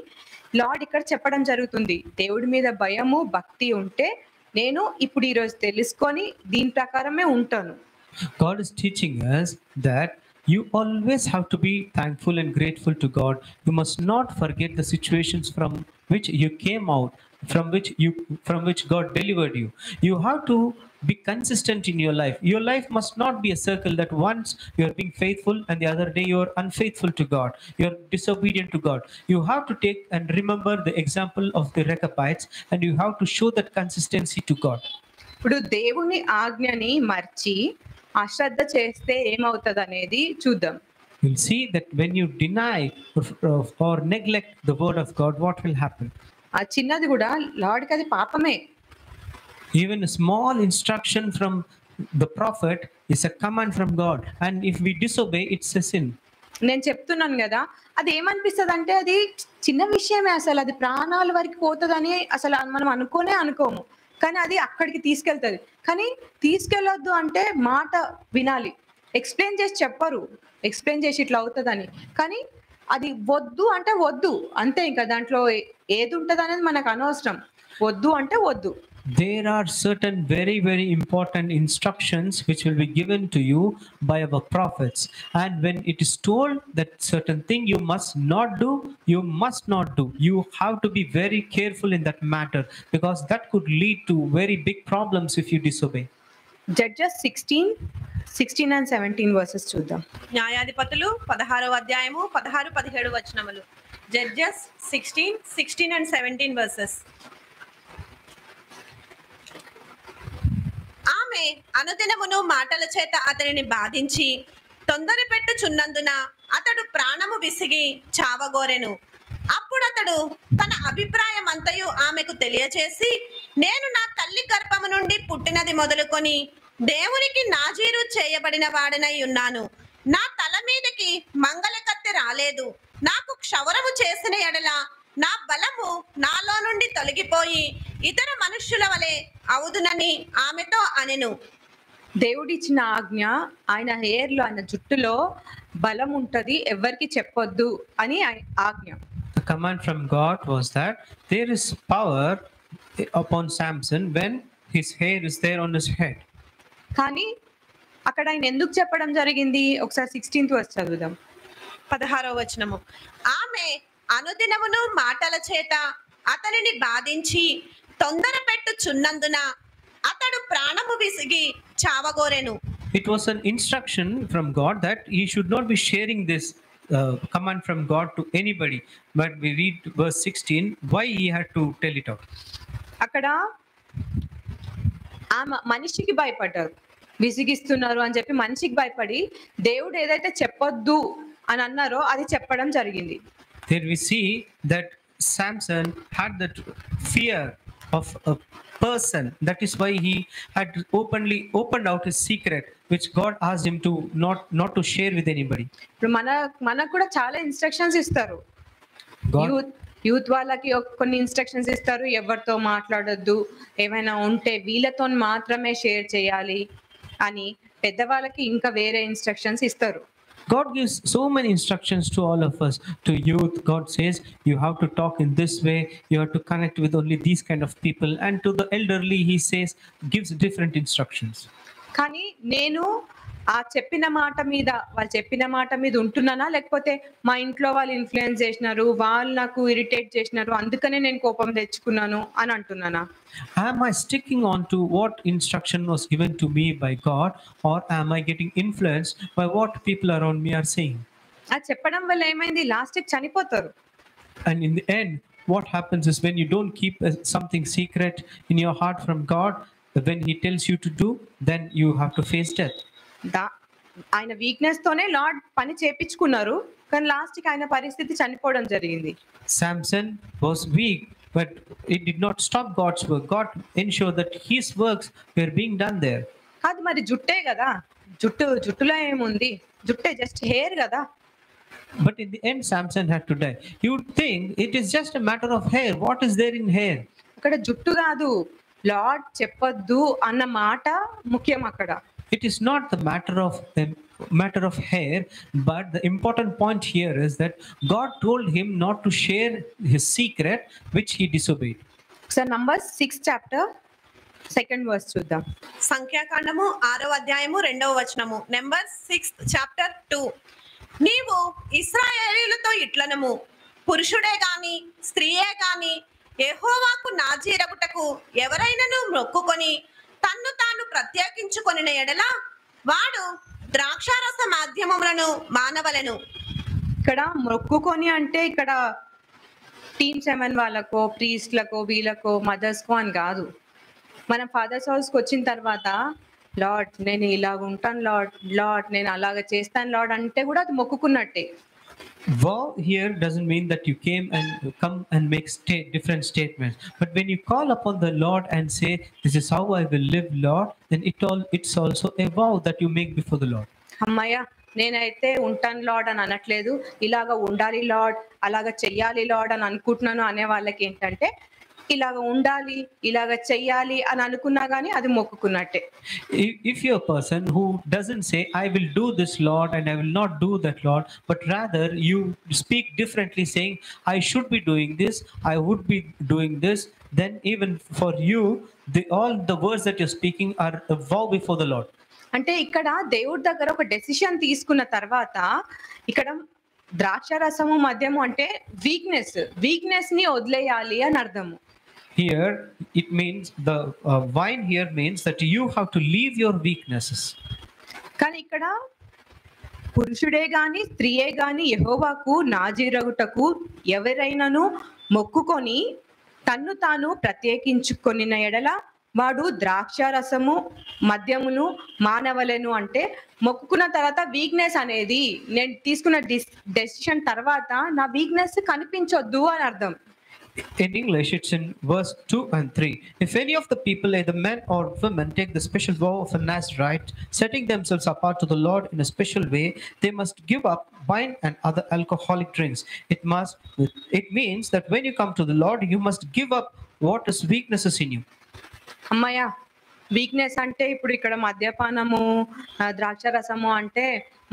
లార్డ్ ఇక్కడ చెప్పడం జరుగుతుంది. దేవుడి మీద భయము భక్తి ఉంటే నేను ఇప్పుడు ఈరోజు తెలుసుకొని దీని ప్రకారమే ఉంటాను. God is teaching us that you always have to be thankful and grateful to God. You must not forget the situations from which you came out, from which God delivered you. You have to be consistent in your life. Your life must not be a circle that once you are being faithful and the other day you are unfaithful to God. You are disobedient to God. You have to take and remember the example of the Rechabites, and you have to show that consistency to God. ఇప్పుడు దేవుని ఆజ్ఞని మర్చి అశ్రద్ధ చేస్తే ఏమవుతుంది అనేది చూద్దాం. You'll see that when you deny or neglect the word of God, what will happen? ఆ చిన్నది కూడా లార్డ్కి అది పాపమే. Even a small instruction from the prophet is a command from God, and if we disobey, it's a sin. నేను చెప్తున్నాను కదా, అది ఏమనిపిస్తుంది అంటే అది చిన్న విషయమే, అసలు అది ప్రాణాల వరకు పోతుందని అసలు మనం అనుకోము. కానీ అది అక్కడికి తీసుకెళ్తుంది. కానీ తీసుకెళ్ళొద్దు అంటే మాట వినాలి. ఎక్స్ప్లెయిన్ చేసి చెప్పరు, ఎక్స్ప్లెయిన్ చేసి ఇట్లా అవుతుందని. కానీ అది వద్దు అంటే వద్దు అంతే. ఇంకా దాంట్లో ఏది ఉంటుంది అనేది మనకు అనవసరం. వద్దు అంటే వద్దు. There are certain very, very important instructions which will be given to you by our prophets, and when it is told that certain thing you must not do, you must not do. You have to be very careful in that matter, because that could lead to very big problems if you disobey. Judges 16 and 17 versus చూద్దాం. న్యాయాధిపతులు 16వ అధ్యాయము 16-17 వచనములు. Judges 16 and 17 versus. ఆమె అనుదినమును మాటల చేత అతనిని బాధించి తొందర పెట్టుచున్నందున అతడు ప్రాణము విసిగి చావగోరెను. అప్పుడు అతడు తన అభిప్రాయం అంతయు ఆమెకు తెలియచేసి, నేను నా తల్లి గర్భము నుండి పుట్టినది మొదలుకొని దేవునికి నాజీరు చేయబడిన వాడనై ఉన్నాను. నా తల మీదకి మంగళ కత్తి రాలేదు. నాకు క్షవరము చేసిన ఎడల నా బలము నాలో నుండి తొలగిపోయి ఇతర మనుష్యుల వలె అవుదునని ఆమెతో అనెను. దేవుడిచ్చిన ఆజ్ఞ, ఆయన హెయిర్ లో, ఆయన జుట్టులో బలం ఉంటది, ఎవరికి చెప్పొద్దు అని ఆజ్ఞ. The command from God was that there is power upon Samson when his hair is there on his head. కానీ అక్కడ ఆయన ఎందుకు చెప్పడం జరిగింది? ఒకసారి 16th వర్స్ చదువుదాం. 16వ వచనము. ఆమె అనుదినమును మాటల చేత అతనిని బాధించి తొందర పెట్టుచున్నందున అతడు ప్రాణము విసిగి చావగోరెను. It was an instruction from God that he should not be sharing this command from God to anybody. But we read verse 16, why he had to tell it out. అక్కడ ఆమె మనిషికి భయపడ్డారు, విసిగిస్తున్నారు అని చెప్పి మనిషికి భయపడి దేవుడు ఏదైతే చెప్పొద్దు అని అన్నారో అది చెప్పడం జరిగింది. There we see that Samson had that fear of a person. That is why he had opened out his secret, which God asked him to not to share with anybody. ఇప్పుడు మనకు కూడా చాలా ఇన్స్ట్రక్షన్స్ ఇస్తారు. Youth వాళ్ళకి కొన్ని instructions ఇస్తారు, ఎవరితో మాట్లాడొద్దు, ఏమైనా ఉంటే వీళ్ళతో మాత్రమే షేర్ చేయాలి అని. పెద్దవాళ్ళకి ఇంకా వేరే ఇన్స్ట్రక్షన్స్ ఇస్తారు. God gives so many instructions to all of us. To youth, God says you have to talk in this way, you have to connect with only these kind of people, and to the elderly he says, gives different instructions. కానీ నేను వాళ్ళు చెప్పిన మాట మీద ఉంటున్నానా, లేకపోతే మా ఇంట్లో వాళ్ళు ఇన్ఫ్లుయెన్స్ చేసినారు, వాళ్ళు నాకు ఇరిటేట్ చేసినారు, అందుకనే నేను కోపం తెచ్చుకున్నాను అని అంటున్నానా? Am I sticking on to what instruction was given to me by God, or am I getting influenced by what people around me are saying? అది చెప్పడం వల్ల ఏమైంది, లాస్ట్ కి చనిపోతారు. And in the end, what happens is when you don't keep something secret in your heart from God, when he tells you to do, then you have to face death. ఆయన weakness తోనే lord పని చేపించుకున్నారు, కానీ last కి ఆయన పరిస్థితి చనిపోవడం జరిగింది. Samson was weak, but it did not stop God's work. God ensured that his works were being done there. అది మరి జుట్టే కదా, జుట్టులో ఏముంది, జుట్టే జస్ట్ హెయిర్ కదా. But in the end, Samson had to die. You would think it is just a matter of hair. What is there in hair? అక్కడ జుట్టు కాదు, lord చెప్పొద్దు అన్న మాట ముఖ్యం అక్కడ. It is not the matter of hair, but the important point here is that God told him not to share his secret, which he disobeyed. So Numbers 6 chapter 2nd verse చూద్దాం. సంఖ్యాకాండము 6వ అధ్యాయము 2వ వచనము. Numbers 6th chapter 2. నీవు ఇశ్రాయేలీయులతో ఇట్లనము, పురుషుడే గాని స్త్రీయే గాని యెహోవాకు నాజీరగుటకు ఎవరైనను మొక్కుకొని తన్ను తాను ప్రత్యేకించుకొనిన ఎడల వాడు ద్రాక్షారస మాధ్యమములను మానవలెను. ఇక్కడ మొక్కుకొని అంటే ఇక్కడ టీమ్ 7 వాళ్ళకో, ప్రీస్ట్లకో, వీళ్ళకో, మదర్స్కో అని కాదు. మనం ఫాదర్స్ హౌస్కి వచ్చిన తర్వాత లార్డ్ నేను ఇలాగ ఉంటాను, లార్డ్ నేను అలాగ చేస్తాను లార్డ్ అంటే కూడా అది మొక్కుకున్నట్టే. Vow here doesn't mean that you come and make different statements, but when you call upon the Lord and say, this is how I will live, Lord, then it's also a vow that you make before the Lord. అమ్మయ్య నేనైతే ఉంటాను lord అని అనట్లేదు, ఇలాగ ఉండాలి lord, అలాగ చెయ్యాలి lord అని అనుకుంటున్నాను అనే వాళ్ళకి ఏంటంటే ఇలాగ ఉండాలి, ఇలాగ చెయ్యాలి అని అనుకున్నా గానీ అది మొక్కుకున్నట్టే. If you're a person who doesn't say I will do this Lord and I will not do that Lord, but rather you speak differently saying I should be doing this, I would be doing this, then even for you all the words that you're speaking are a vow before the Lord. అంటే ఇక్కడ దేవుడి దగ్గర ఒక decision తీసుకున్న తర్వాత ఇక్కడ ద్రాక్షరసము మద్యము అంటే వీక్నెస్ ని వదిలేయాలి అని అర్థము. Here it means the wine here means that you have to leave your weaknesses. కానీ ఇక్కడ పురుషుడే గాని స్త్రీయే గాని యెహోవాకు నాజీరగుటకు ఎవరైనాను మొక్కుకొని తన్ను తాను ప్రత్యేకించుకొనిన ఎడల వాడు ద్రాక్షారసము మద్యమును మానవలెను. అంటే మొక్కుకున్న తర్వాత వీక్నెస్ అనేది నేను తీసుకున్న డెసిషన్ తర్వాత నా వీక్నెస్ కనిపించొద్దు అని అర్థం. In English, it's in verse 2 and 3. If any of the people, either men or women, take the special vow of a Nazirite, setting themselves apart to the Lord in a special way, they must give up wine and other alcoholic drinks. It means that when you come to the Lord, you must give up what is weaknesses in you. అమ్మయ్య weakness అంటే ఇప్పుడు ఇక్కడ మద్యపానము, ద్రాక్షరసము అంటే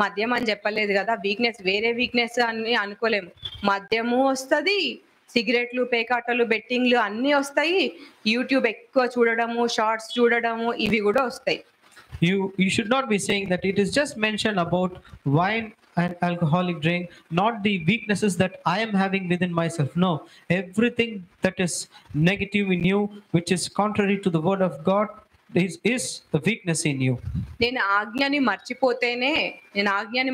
మద్యం అని చెప్పలేదు కదా, వీక్నెస్ వేరే వీక్నెస్ అని అనుకోలేము. మద్యము వస్తుంది, సిగరెట్లు, పేకాటలు, బెట్టింగ్లు అన్నీ వస్తాయి, యూట్యూబ్ ఎక్కువ చూడడము, షార్ట్స్ చూడడము, ఇవి కూడా వస్తాయి. You should not be saying that it is just mentioned about wine and alcoholic drink, not the weaknesses that I am having within myself. No, everything that is negative in you, which is contrary to the word of God, is a weakness in you. నేను ఆజ్ఞని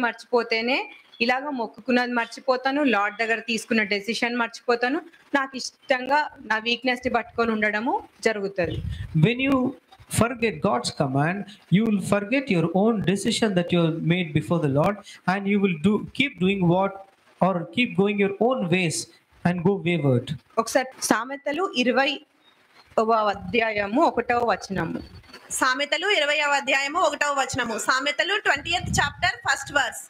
మర్చిపోతేనే ఇలాగ మొక్కుకున్నది మర్చిపోతాను, lord దగ్గర తీసుకున్న decision మర్చిపోతాను, నాకు ఇష్టంగా నా వీక్నెస్ ని పట్టుకొని ఉండడము జరుగుతుంది. When you forget God's command, you will forget your own decision that you made before the Lord, and you will keep doing keep going your own ways and go wayward. ఒకసారి సామెతలు 20వ అధ్యాయము 1వ వచనము. సామెతలు 20వ అధ్యాయము 1వ వచనము. సామెతలు 20th chapter 1st verse.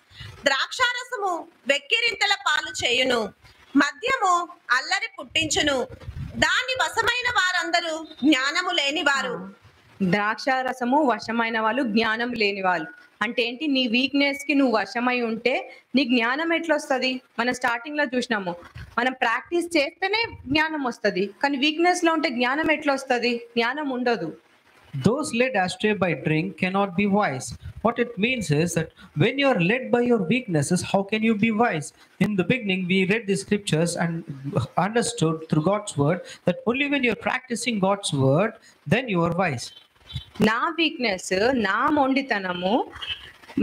ద్రాక్షారసము వెక్కిరింతల పాలు చేయును, మద్యము అల్లరి పుట్టించును, దాని వశమైన వారందరూ జ్ఞానము లేనివారు. ద్రాక్ష రసము వశమైన వాళ్ళు జ్ఞానం లేని వాళ్ళు. అంటే ఏంటి? నీ వీక్నెస్ కి నువ్వు వశమై ఉంటే నీ జ్ఞానం ఎట్లా వస్తుంది? మనం స్టార్టింగ్ లో చూసినాము, మనం ప్రాక్టీస్ చేస్తేనే జ్ఞానం వస్తుంది, కానీ వీక్నెస్ లో ఉంటే జ్ఞానం ఎట్లా వస్తుంది? జ్ఞానం ఉండదు. Those led astray by drink cannot be wise. What it means is that when you are led by your weaknesses, how can you be wise? In the beginning, we read the scriptures and understood through God's word that only when you are practicing God's word, then you are wise. నా weakness, నా మొండితనము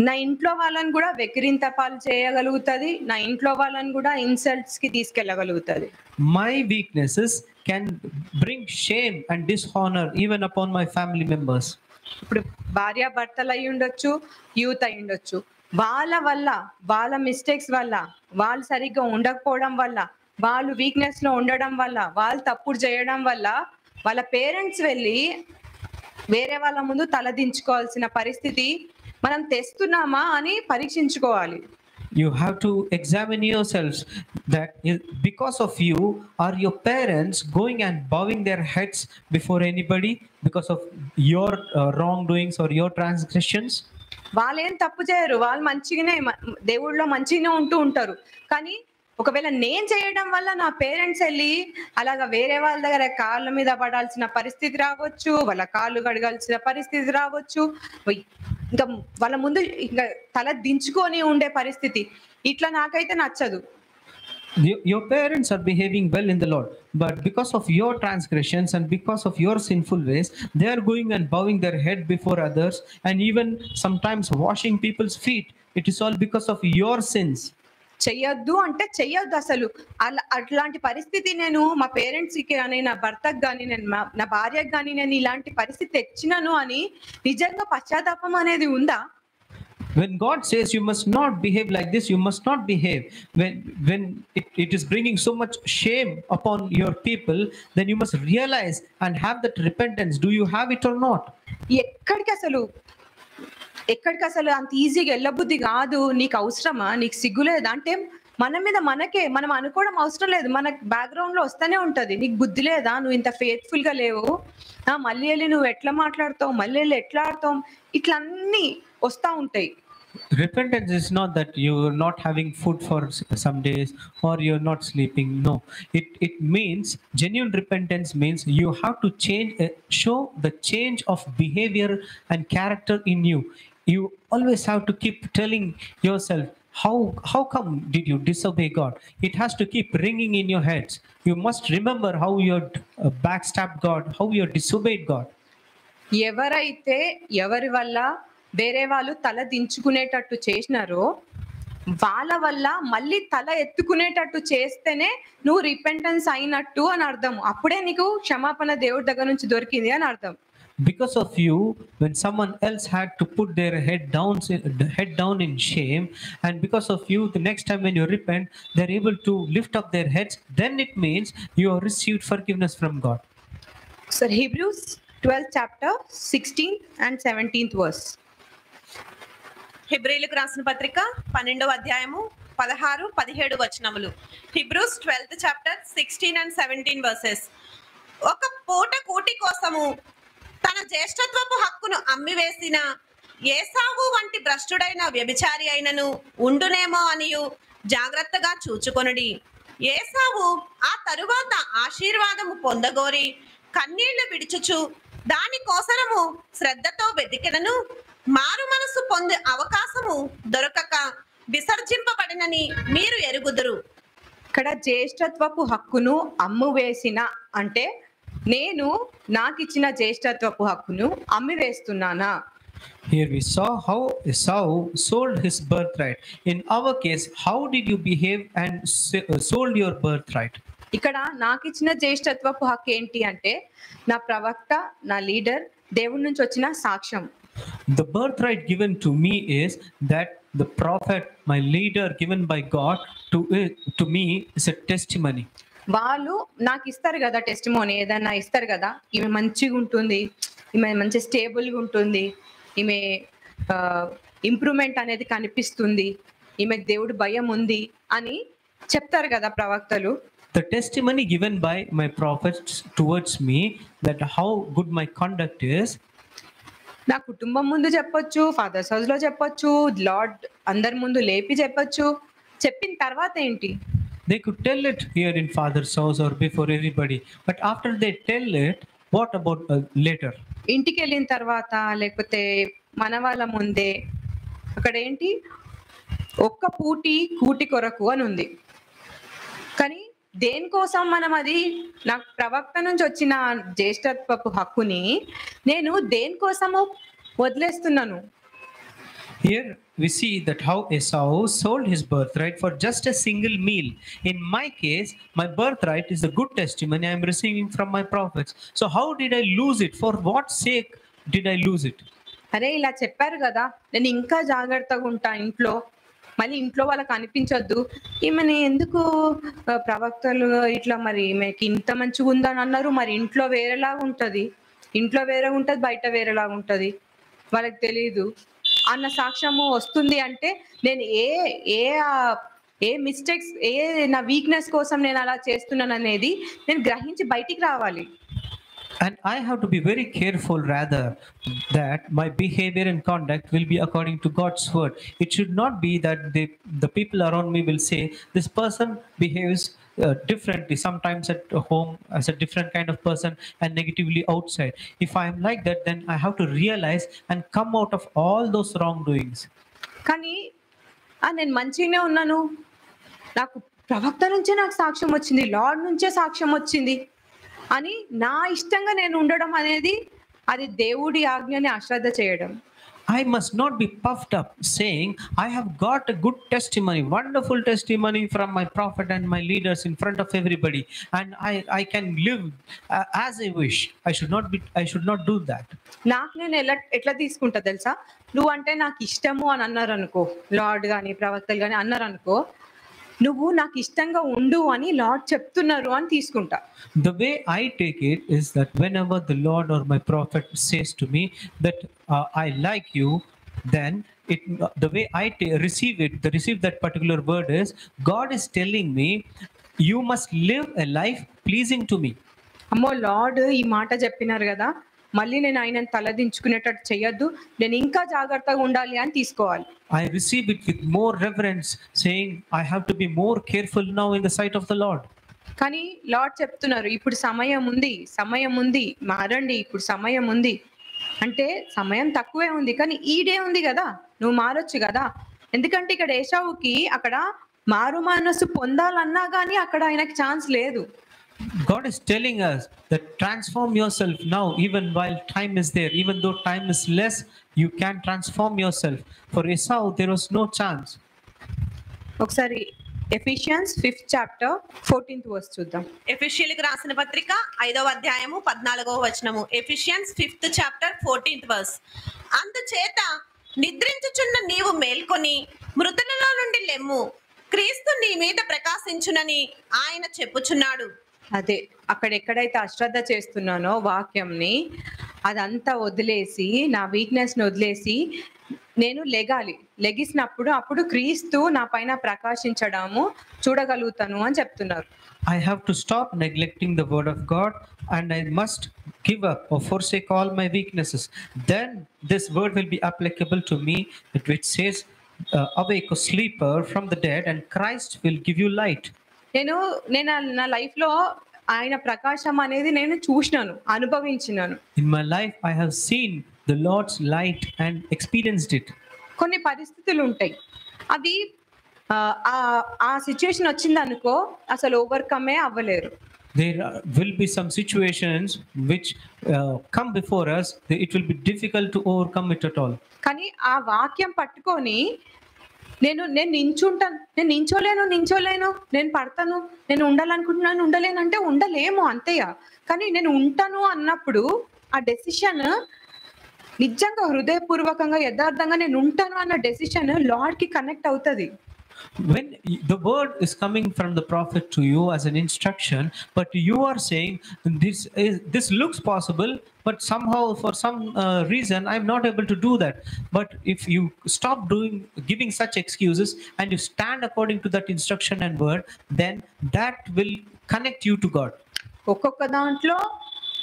నా ఇంట్లో వాళ్ళని కూడా వెకిరింతపాలు చేయగలుగుతుంది, నా ఇంట్లో వాళ్ళని కూడా ఇన్సల్ట్స్ కి తీసుకెళ్ళగలుగుతుంది. My weaknesses can bring shame and dishonor even upon my family members. ఇప్పుడు భార్య భర్తలు అయి ఉండొచ్చు, యూత్ అయి ఉండొచ్చు. వాళ్ళ వల్ల, వాళ్ళ మిస్టేక్స్ వల్ల, వాళ్ళు సరిగ్గా ఉండకపోవడం వల్ల, వాళ్ళు వీక్నెస్ లో ఉండడం వల్ల, వాళ్ళు తప్పుడు చేయడం వల్ల వాళ్ళ పేరెంట్స్ వెళ్ళి వేరే వాళ్ళ ముందు తలదించుకోవాల్సిన పరిస్థితి మనం తెస్తున్నామా అని పరీక్షించుకోవాలి. You have to examine yourselves that because of you are your parents going and bowing their heads before anybody because of your wrongdoings or your transgressions. వాళ్ళేం తప్పు చేయరు, వాళ్ళు మంచిగానే దేవుళ్ళలో మంచిగానే ఉంటూ ఉంటారు. కానీ ఒకవేళ నేను చేయడం వల్ల నా పేరెంట్స్ వెళ్ళి అలాగా వేరే వాళ్ళ దగ్గర కాళ్ళ మీద పడాల్సిన పరిస్థితి రావచ్చు, వాళ్ళ కాళ్ళు కడగాల్సిన పరిస్థితి రావచ్చు, ఇంకా వాళ్ళ ముందు ఇంకా తల దించుకొని ఉండే పరిస్థితి, ఇట్లా నాకైతే నచ్చదు. Your parents are behaving well in the Lord, but because of your transgressions and because of your sinful ways, they are going and bowing their head before others and even sometimes washing people's feet. It is all because of your sins. చెయ్యొద్దు అంటే చెయ్యొద్దు అసలు. అట్లాంటి పరిస్థితి నేను మా parents కి కానీ, నా భర్తకు కానీ, నేను నా భార్యకు కానీ నేను ఇలాంటి పరిస్థితి తెచ్చినాను అని నిజంగా పశ్చాత్తాపం అనేది ఉందా? When God says you must not behave like this, you must not behave. When it is bringing so much shame upon your people, then you must realize and have that repentance. Do you have it or not? ఎక్కడికి అసలు అంత ఈజీగా వెళ్ళబుద్ధి కాదు. నీకు అవసరమా? నీకు సిగ్గులేదా? అంటే మన మీద మనకే మనం అనుకోవడం అవసరం లేదు, మన బ్యాక్గ్రౌండ్ లో వస్తూనే ఉంటది. నీకు బుద్ధి లేదా? నువ్వు ఇంత ఫెయిత్ఫుల్ గా లేవు, మళ్ళీ వెళ్ళి నువ్వు ఎట్లా మాట్లాడతావు, మళ్ళీ వెళ్ళి ఎట్లా ఆడతావు, ఇట్లా అన్ని వస్తా ఉంటాయి. Repentance is not that you're not having food for some days or you're not sleeping. No, it means genuine repentance means you have to change, show the change of behavior and character in you. You always have to keep telling yourself, how come did you disobey God? It has to keep ringing in your heads. You must remember how you backstabbed God, how you disobeyed God. ఎవరైతే ఎవరి వల్ల వేరే వాళ్ళు తల దించుకునేటట్టు చేసినారో వాళ్ళ వల్ల మళ్ళీ తల ఎత్తుకునేటట్టు చేస్తేనే నువ్వు రిపెంటెన్స్ అయినట్టు అని అర్థం. అప్పుడే నీకు క్షమాపణ దేవుడి దగ్గర నుంచి దొరికింది అని అర్థం. Because of you, when someone else had to put their head down in shame, and because of you, the next time when you repent, they're able to lift up their heads, then it means you have received forgiveness from God. So Hebrews 12th chapter 16th and 17th verse. హెబ్రీయులకు రాసిన పత్రిక 12వ అధ్యాయము 16-17 వచనములు. Hebrews 12th chapter 16 and 17 verses. ఒక పూట కూటి కోసము తన జ్యేష్ఠత్వపు హక్కును అమ్మివేసిన ఏసావు వంటి భ్రష్టుడైన వ్యభిచారి అయినను ఉండునేమో అనియు జాగ్రత్తగా చూచుకొనుడి. ఏసావు ఆ తరువాత ఆశీర్వాదము పొందగోరి కన్నీళ్లు విడుచుచు దాని కోసరము శ్రద్ధతో వెతికెనను మారు మనసు పొందే అవకాశము దొరకక విసర్జింపబడినని మీరు ఎరుగుదురు. ఇక్కడ జ్యేష్ఠత్వపు హక్కును అమ్మువేసిన అంటే నేను నాకు ఇచ్చిన జ్యేష్ఠత్వపు హక్కును అమ్మివేస్తున్నానా? Here we saw how Esau sold his birthright. In our case, how did you behave and sold your birthright? ఇక్కడ నాకు ఇచ్చిన జ్యేష్ఠత్వపు హక్కు ఏంటి అంటే నా ప్రవక్త, నా లీడర్, దేవుడి నుంచి వచ్చిన సాక్ష్యం. The birthright given to me is that the prophet, my leader given by God to me is a testimony. వాళ్ళు నాకు ఇస్తారు కదా టెస్టిమోనీ, ఏదన్నా ఇస్తారు కదా, ఈమె మంచిగా ఉంటుంది, ఈమె మంచి స్టేబుల్గా ఉంటుంది, ఈమె ఇంప్రూవ్మెంట్ అనేది కనిపిస్తుంది, ఈమె దేవుడు భయం ఉంది అని చెప్తారు కదా ప్రవక్తలు. The testimony given by my prophets towards me, that how good my conduct is, నా కుటుంబం ముందు చెప్పొచ్చు, ఫాదర్స్ హౌస్ లో చెప్పొచ్చు, లార్డ్ అందరి ముందు లేపి చెప్పొచ్చు. చెప్పిన తర్వాత ఏంటి? they could tell it here in father's house or before everybody, but after they tell it, what about later? ఇంటికి వెళ్ళిన తర్వాత లేకపోతే మన వాళ్ళ ముందే అక్కడ ఏంటి, ఒక్క కూటి కొరకు అని ఉంది. కానీ దేనికోసం మనం అది, నాకు ప్రవక్త నుంచి వచ్చిన జ్యేష్ఠత్వపు హక్కుని నేను దేనికోసము వదిలేస్తున్నాను? Here we see that how Esau sold his birthright for just a single meal. In my case, my birthright is the good testimony I am receiving from my prophets. So how did I lose it? For what sake did I lose it? అరే ఇలా చెప్పారు కదా, నేను ఇంకా జాగ్రత్తగా ఉంటా ఇంట్లో, మళ్ళీ ఇంట్లో వాళ్ళకి అనిపించొద్దు ఈమెని ఎందుకు ప్రవక్తలు ఇట్లా, మరి ఈమెకి ఇంత మంచిగా ఉందని అన్నారు, మరి ఇంట్లో వేరేలాగా ఉంటది, ఇంట్లో వేరే ఉంటది, బయట వేరేలాగా ఉంటది, వాళ్ళకి తెలియదు అన్న సాక్ష్యము వస్తుంది. అంటే నేను ఏ మిస్టేక్స్, నా వీక్నెస్ కోసం నేను అలా చేస్తున్నాను అనేది నేను గ్రహించి బయటికి రావాలి. And I have to be very careful rather that my behavior and conduct will be according to God's word. It should not be that the people around me will say this person behaves differently, sometimes at home as a different kind of person and negatively outside. If I am like that, then I have to realize and come out of all those wrongdoings. కానీ నేను మంచిగానే ఉన్నాను, నాకు ప్రవక్త నుంచే నాకు సాక్ష్యం వచ్చింది, లార్డ్ నుంచే సాక్ష్యం వచ్చింది అని నా ఇష్టంగా నేను ఉండడం అనేది అది దేవుడి ఆజ్ఞని అశ్రద్ధ చేయడం. I must not be puffed up saying I have got a good testimony, wonderful testimony from my prophet and my leaders in front of everybody, and I can live as I wish. I should not do that. నాకు నేను ఎట్లా తీసుకుంటా తెలుసా, నువ్వు అంటే నాకు ఇష్టము అని అన్నారు అనుకో, లార్డ్ కానీ ప్రవక్తలు కానీ అన్నారు అనుకో, నువ్వు నాకు ఇష్టంగా ఉండు అని లార్డ్ చెప్తున్నారు అని తీసుకుంటా. The way I take it is that whenever the Lord or my prophet says to me that I like you, then the way I receive that particular word is God is telling me you must live a life pleasing to me. అమ్మో lord ఈ మాట చెప్పినారు కదా, మళ్ళీ నేను ఆయనను తలదించుకునేటట్టు చెయ్యొద్దు, నేను ఇంకా జాగ్రత్తగా ఉండాలి అని తీసుకోవాలి. I receive it with more reverence, saying I have to be more careful now in the sight of the Lord. కానీ లార్డ్ చెప్తున్నారు ఇప్పుడు సమయం ఉంది మారండి, ఇప్పుడు సమయం ఉంది అంటే సమయం తక్కువే ఉంది, కానీ ఈడే ఉంది కదా, నువ్వు మారొచ్చు కదా. ఎందుకంటే ఇక్కడ ఏశావుకి అక్కడ మారు మనసు పొందాలన్నా కానీ అక్కడ ఆయనకి ఛాన్స్ లేదు. God is telling us that transform yourself now, even while time is there. Even though time is less, you can transform yourself. For Esau, there was no chance. ఒకసారి Ephesians 5th chapter 14th verse చూద్దాం. ఎఫెసీయులకు రాసిన పత్రిక 5వ అధ్యాయము 14వ వచనము. Ephesians 5th chapter 14th verse. అందుచేత నిద్రించుచున్న నీవు మేల్కొని మృతులలో నుండి లెమ్ము, క్రీస్తు నీ మీద ప్రకాశించునని ఆయన చెప్పుచున్నాడు. అదే అక్కడ ఎక్కడైతే అశ్రద్ధ చేస్తున్నానో వాక్యంని అదంతా వదిలేసి, నా వీక్నెస్ ని వదిలేసి నేను లెగిసినప్పుడు అప్పుడు క్రీస్తు నా పైన ప్రకాశించడము చూడగలుగుతాను అని చెప్తున్నారు. I have to stop neglecting the word of God, and I must give up or forsake all my weaknesses. Then this word will be applicable to me, which says awake, O sleeper, from the dead, and Christ will give you light. నేను నా life లో ఆయన ప్రకాశం అనేది నేను చూసినాను, అనుభవించినాను. In my life I have seen the Lord's light and experienced it. కొన్ని పరిస్థితులు ఉంటాయి, అవి ఆ సిచ్యుయేషన్ వచ్చింది అనుకో అసలు ఓవర్కమే అవ్వలేరు. There will be some situations which come before us, it will be difficult to overcome it at all. కానీ ఆ వాక్యం పట్టుకొని నేను నించోలేను, నేను పడతాను, నేను ఉండాలనుకుంటున్నాను, ఉండలేను అంటే ఉండలేము అంతేగా. కానీ నేను ఉంటాను అన్నప్పుడు ఆ డెసిషన్ నిజంగా హృదయపూర్వకంగా యథార్థంగా నేను ఉంటాను అన్న డెసిషన్ లార్డ్ కి కనెక్ట్ అవుతుంది. When the word is coming from the prophet to you as an instruction, but you are saying this looks possible, but somehow for some reason I'm not able to do that. But if you stop giving such excuses and you stand according to that instruction and word, then that will connect you to God. ఒక్కొక్క దాంట్లో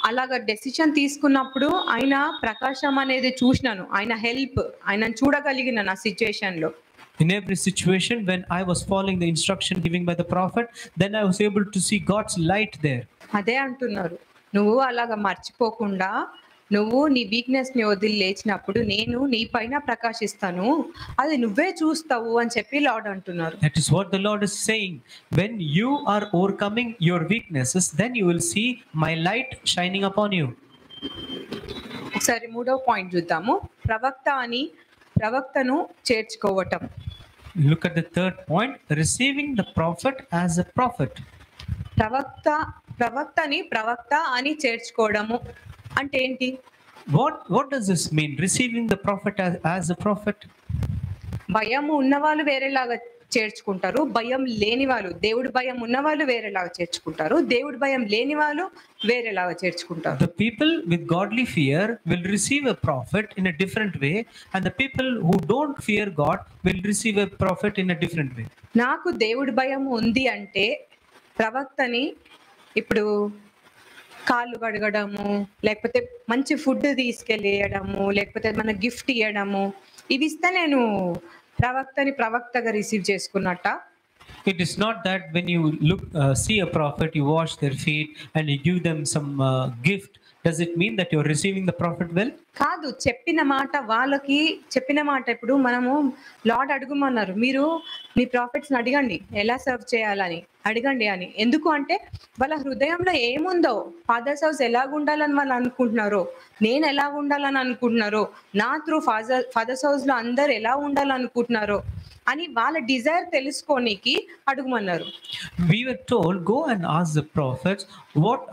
అలాగ decision తీసుకున్నప్పుడు ఆయన ప్రకాశం అనేది చూసినాను, ఆయన help, ఆయన చూడగలిగిన నా సిచ్యుయేషన్ లో. In every situation, when I was following the instruction given by the prophet, then I was able to see God's light there. అదే అంటున్నారు, నువ్వు అలాగ మర్చిపోకుండా నువ్వు నీ వీక్నెస్ ని వదిలి లేచినప్పుడు నేను నీ పైన ప్రకాశిస్తాను, అది నువ్వే చూస్తావు అని చెప్పి లార్డ్ అంటున్నారు. That is what the Lord is saying. When you are overcoming your weaknesses, then you will see my light shining upon you. ఒకసారి మూడో పాయింట్ చూద్దాము, ప్రవక్తను చేర్చుకోవటం. Look at the third point, receiving the prophet as a prophet. ప్రవక్తని ప్రవక్త అని చేర్చుకోవడము అంటే ఏంటి? What does this mean, receiving the prophet as a prophet? భయం ఉన్నవాళ్ళు వేరేలాగా చేర్చుకుంటారు, భయం లేని వాళ్ళు, దేవుడి భయం ఉన్న వాళ్ళు వేరేలాగా చేర్చుకుంటారు, దేవుడి భయం లేని వాళ్ళు వేరేలాగా చేర్చుకుంటారు. The people with godly fear will receive a prophet in a different way, and the people who don't fear God will receive a prophet in a different way. నాకు దేవుడి భయం ఉంది అంటే ప్రవక్తని ఇప్పుడు కాళ్ళు కడగడము, లేకపోతే మంచి ఫుడ్ తీసుకెళ్ళేయడము, లేకపోతే మన గిఫ్ట్ ఇవ్వడము, ఇవి ఇస్తే నేను ప్రవక్తగా receive చేసుకున్నట్ట. It is not that when you see a prophet, you wash their feet and you give them some gift. Does it mean that you're receiving the prophet well? కాదు, చెప్పిన మాట వాళ్ళకి చెప్పిన మాట. ఇప్పుడు మనము లార్డ్ అడుగుమన్నారు, మీరు మీ ప్రాఫిట్స్ని అడగండి ఎలా సర్వ్ చేయాలని అడగండి అని. ఎందుకు అంటే వాళ్ళ హృదయంలో ఏముందో, ఫాదర్స్ హౌస్ ఎలాగుండాలని వాళ్ళు అనుకుంటున్నారో, నేను ఎలా ఉండాలని అనుకుంటున్నారో, నా త్రూ ఫాదర్స్ హౌస్ లో అందరు ఎలా ఉండాలనుకుంటున్నారో అని వాళ్ళ Dzire తెలుసుకోనికి అడుగుమన్నారు. We were told, go and ask the prophets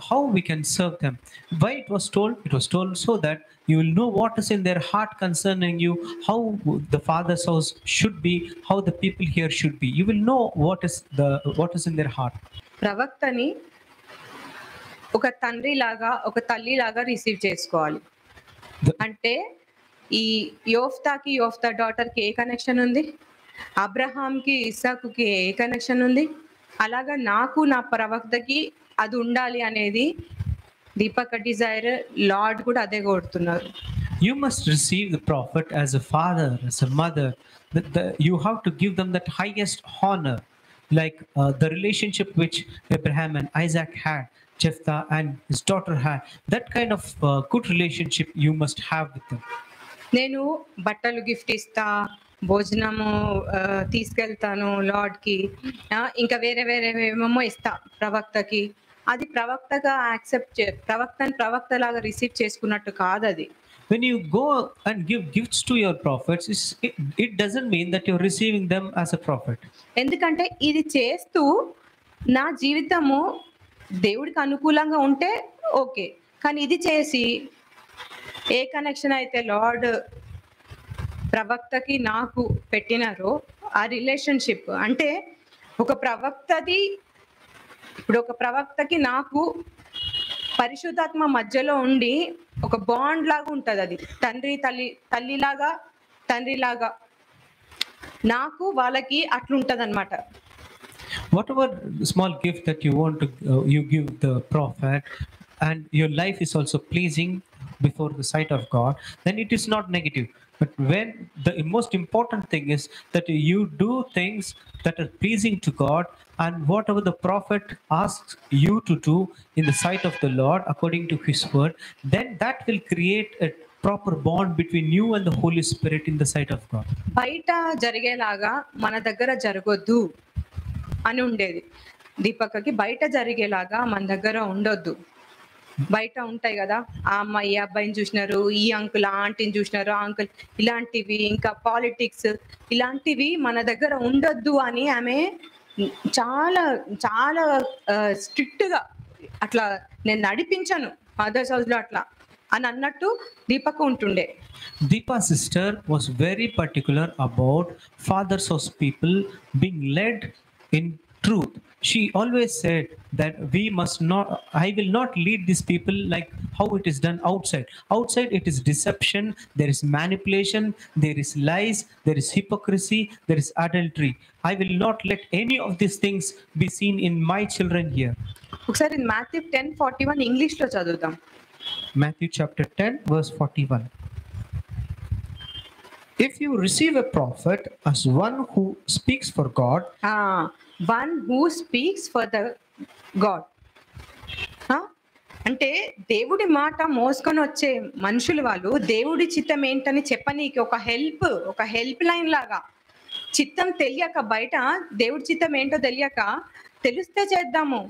how we can serve them. Why it was told? It was told so that you will know what is in their heart concerning you, how the father's house should be, how the people here should be. You will know what is in their heart. ప్రవక్తని ఒక తండ్రి లాగా ఒక తల్లి లాగా receive చేసుకోవాలి. అంటే ఈ యోఫ్తా డాటర్కి ఏ connection ఉంది, అబ్రహాంకి ఇస్సాకుకి ఏ కనెక్షన్ ఉంది, అలాగా నాకు నా ప్రవక్తకి అది ఉండాలి అనేది దీపక డిజైర్, లార్డ్ కూడా అదే కోరుతున్నారు. You must receive the prophet as a father, as a mother. You have to give them that highest honor, like the relationship which Abraham and Isaac had, Jephthah and his daughter had. That kind of good relationship you must have with them. నేను బట్టలు gift ఇస్తా, భోజనము తీసుకెళ్తాను లార్డ్కి, ఇంకా వేరేమో ఇస్తా ప్రవక్తకి, అది ప్రవక్తగా ప్రవక్తలాగా receive చేసుకున్నట్టు కాదు. అది when you go and give gifts to your prophets, it doesn't mean that you're receiving them as a prophet. ఎందుకంటే ఇది చేస్తూ నా జీవితము దేవుడికి అనుకూలంగా ఉంటే ఓకే, కానీ ఇది చేసి ఏ కనెక్షన్ అయితే లార్డ్ ప్రవక్తకి నాకు పెట్టినారో ఆ రిలేషన్షిప్, అంటే ఒక ప్రవక్తకి నాకు పరిశుద్ధాత్మ మధ్యలో ఉండి ఒక బాండ్ లాగా ఉంటుంది. అది తండ్రిలాగా నాకు వాళ్ళకి అట్లుంటది అన్నమాట. Whatever small gift that you want to you give the prophet, and your life is also pleasing before the sight of God, then it is not negative. But when the most important thing is that you do things that are pleasing to God, and whatever the prophet asks you to do in the sight of the Lord according to his word, then that will create a proper bond between you and the Holy Spirit in the sight of God. బయట జరిగేలాగా మన దగ్గర జరగొద్దు అని ఉండేది దీపకకి. బయట జరిగేలాగా మన దగ్గర ఉండొద్దు. బయట ఉంటాయి కదా, ఆ అమ్మాయి అబ్బాయిని చూసినారు, ఈ అంకుల్ ఆంటీని చూసినారు, అంకుల్ ఇలాంటివి, ఇంకా పాలిటిక్స్ ఇలాంటివి మన దగ్గర ఉండొద్దు అని ఆమె చాలా చాలా స్ట్రిక్ట్ గా అట్లా నేను నడిపించాను ఫాదర్స్ హౌస్ లో. అట్లా అని అన్నట్టు దీపకు ఉంటుండే. Deepa's sister was very particular about father's house people being led in truth. She always said that we must not, I will not lead these people like how it is done outside. Outside it is deception, there is manipulation, there is lies, there is hypocrisy, there is adultery. I will not let any of these things be seen in my children here. ఒకసారి Matthew 10:41 English లో చదువుతాం. Matthew chapter 10 verse 41. If you receive a prophet as one who speaks for God, one who speaks for the God, అంటే దేవుడి మాట మోసుకొని వచ్చే మనుషులు వాళ్ళు దేవుడి చిత్తం ఏంటని చెప్పనీకి ఒక హెల్ప్ లైన్ లాగా, చిత్తం తెలియక బయట దేవుడి చిత్తం ఏంటో తెలియక తెలిస్తే చేద్దాము.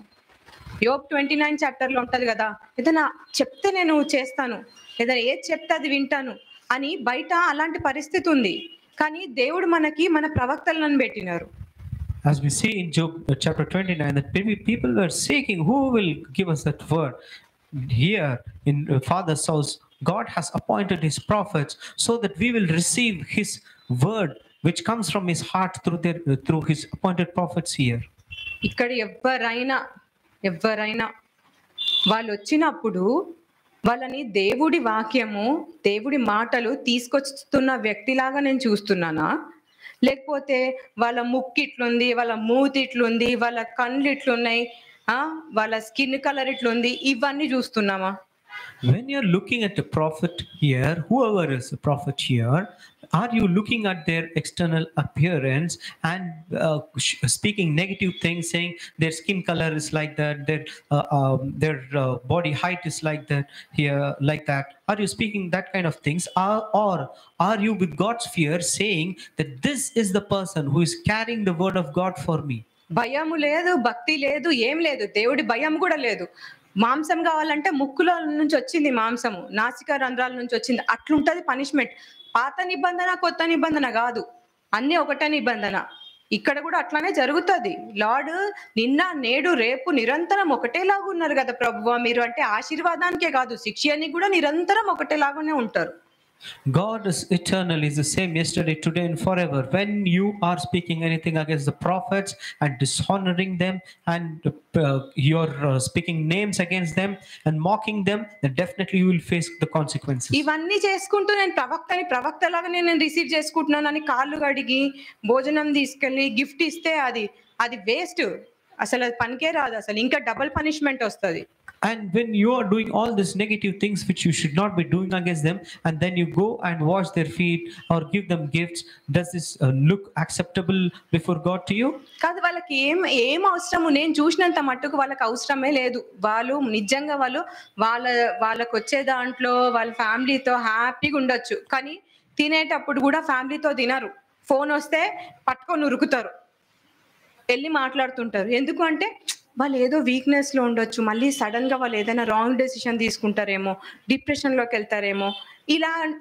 యోబ్ 29 చాప్టర్లో ఉంటది కదా, ఏదైనా చెప్తే నేను చేస్తాను, ఏదైనా ఏది చెప్తే అది వింటాను అని బయట అలాంటి పరిస్థితి ఉంది. కానీ దేవుడు మనకి మన ప్రవక్తలను పెట్టినారు. as we see in Job chapter 29, that people were seeking who will give us that word. Here in Father's house, God has appointed his prophets so that we will receive his word which comes from his heart through his appointed prophets here. ఇక్కడ ఎవరైనా వాళ్ళు వచ్చినప్పుడు వాళ్ళని దేవుడి వాక్యము, దేవుడి మాటలు తీసుకొస్తున్న వ్యక్తిలాగా నేను చూస్తున్నానా, లేకపోతే వాళ్ళ ముక్కు ఇట్లుంది, వాళ్ళ మూతి ఇట్లుంది, వాళ్ళ కళ్ళు ఇట్లున్నాయి, వాళ్ళ స్కిన్ కలర్ ఇట్లుంది, ఇవన్నీ చూస్తున్నామా? When you're looking at a prophet here, whoever is a prophet here, are you looking at their external appearance and speaking negative things, saying their skin color is like that, their body height is like that, here like that? Are you speaking that kind of things, or are you with God's fear saying that this is the person who is carrying the word of God for me? భయము లేదు, భక్తి లేదు, ఏం లేదు, దేవుడి భయం కూడా లేదు. మాంసం కావాలంటే ముక్కుల నుంచి వచ్చింది మాంసము, నాసికా రంధ్రాల నుంచి వచ్చింది, అట్లుంటది పనిష్మెంట్. పాత నిబంధన కొత్త నిబంధన కాదు, అన్ని ఒకటే నిబంధన. ఇక్కడ కూడా అట్లానే జరుగుతుంది. లార్డ్ నిన్న నేడు రేపు నిరంతరం ఒకటేలాగా ఉన్నారు కదా ప్రభువా మీరు, అంటే ఆశీర్వాదానికే కాదు శిక్షని కూడా నిరంతరం ఒకటేలాగానే ఉంటారు. God is eternal, is the same yesterday, today and forever. When you are speaking anything against the prophets and dishonoring them, and you're speaking names against them and mocking them, then definitely you will face the consequences. ఇవన్నీ చేసుకుంటూ నేను ప్రవక్తలాగా నేను receive చేసుకుంటున్నానని కాళ్ళు కడిగి భోజనం తీసుకెళ్ళి gift ఇస్తే అది వేస్ట్, అసలు అది పనికే రాదు, అసలు ఇంకా డబుల్ పనిష్మెంట్ వస్తుంది. And when you are doing all these negative things which you should not be doing against them, and then you go and wash their feet or give them gifts, does this look acceptable before God to you? కాదు, వాళ్ళకి ఏం అవసరము, నేను చూసినంత మట్టుకు వాళ్ళకి అవసరమే లేదు. వాళ్ళు నిజంగా వాళ్ళకు వచ్చే దాంట్లో వాళ్ళ ఫ్యామిలీతో హ్యాపీగా ఉండొచ్చు, కానీ తినేటప్పుడు కూడా ఫ్యామిలీతో తినరు. ఫోన్ వస్తే పట్టుకొని ఉరుకుతారు, వెళ్ళి మాట్లాడుతుంటారు. ఎందుకు అంటే వాళ్ళు ఏదో వీక్నెస్ లో ఉండొచ్చు, మళ్ళీ సడన్ గా వాళ్ళు ఏదైనా రాంగ్ డెసిషన్ తీసుకుంటారేమో, డిప్రెషన్ లోకి వెళ్తారేమో,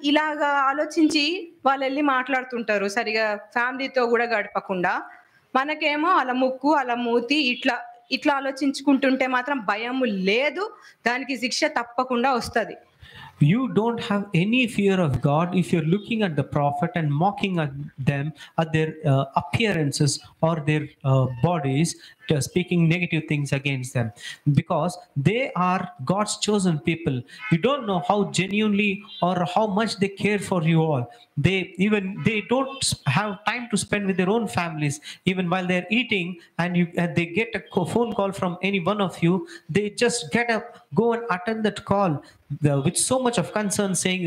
ఇలాగా ఆలోచించి వాళ్ళు వెళ్ళి మాట్లాడుతుంటారు, సరిగా ఫ్యామిలీతో కూడా గడపకుండా. మనకేమో అలా ముక్కు అలా మూతి ఇట్లా ఆలోచించుకుంటుంటే మాత్రం భయము లేదు, దానికి శిక్ష తప్పకుండా వస్తుంది. You don't have any fear of God if you're looking at the prophet and mocking at them, at their appearances or their bodies, speaking negative things against them, because they are God's chosen people. You don't know how genuinely or how much they care for you all. They don't have time to spend with their own families, even while they're eating, and they get a phone call from any one of you, they just get up, go and attend that call with so much of concern, saying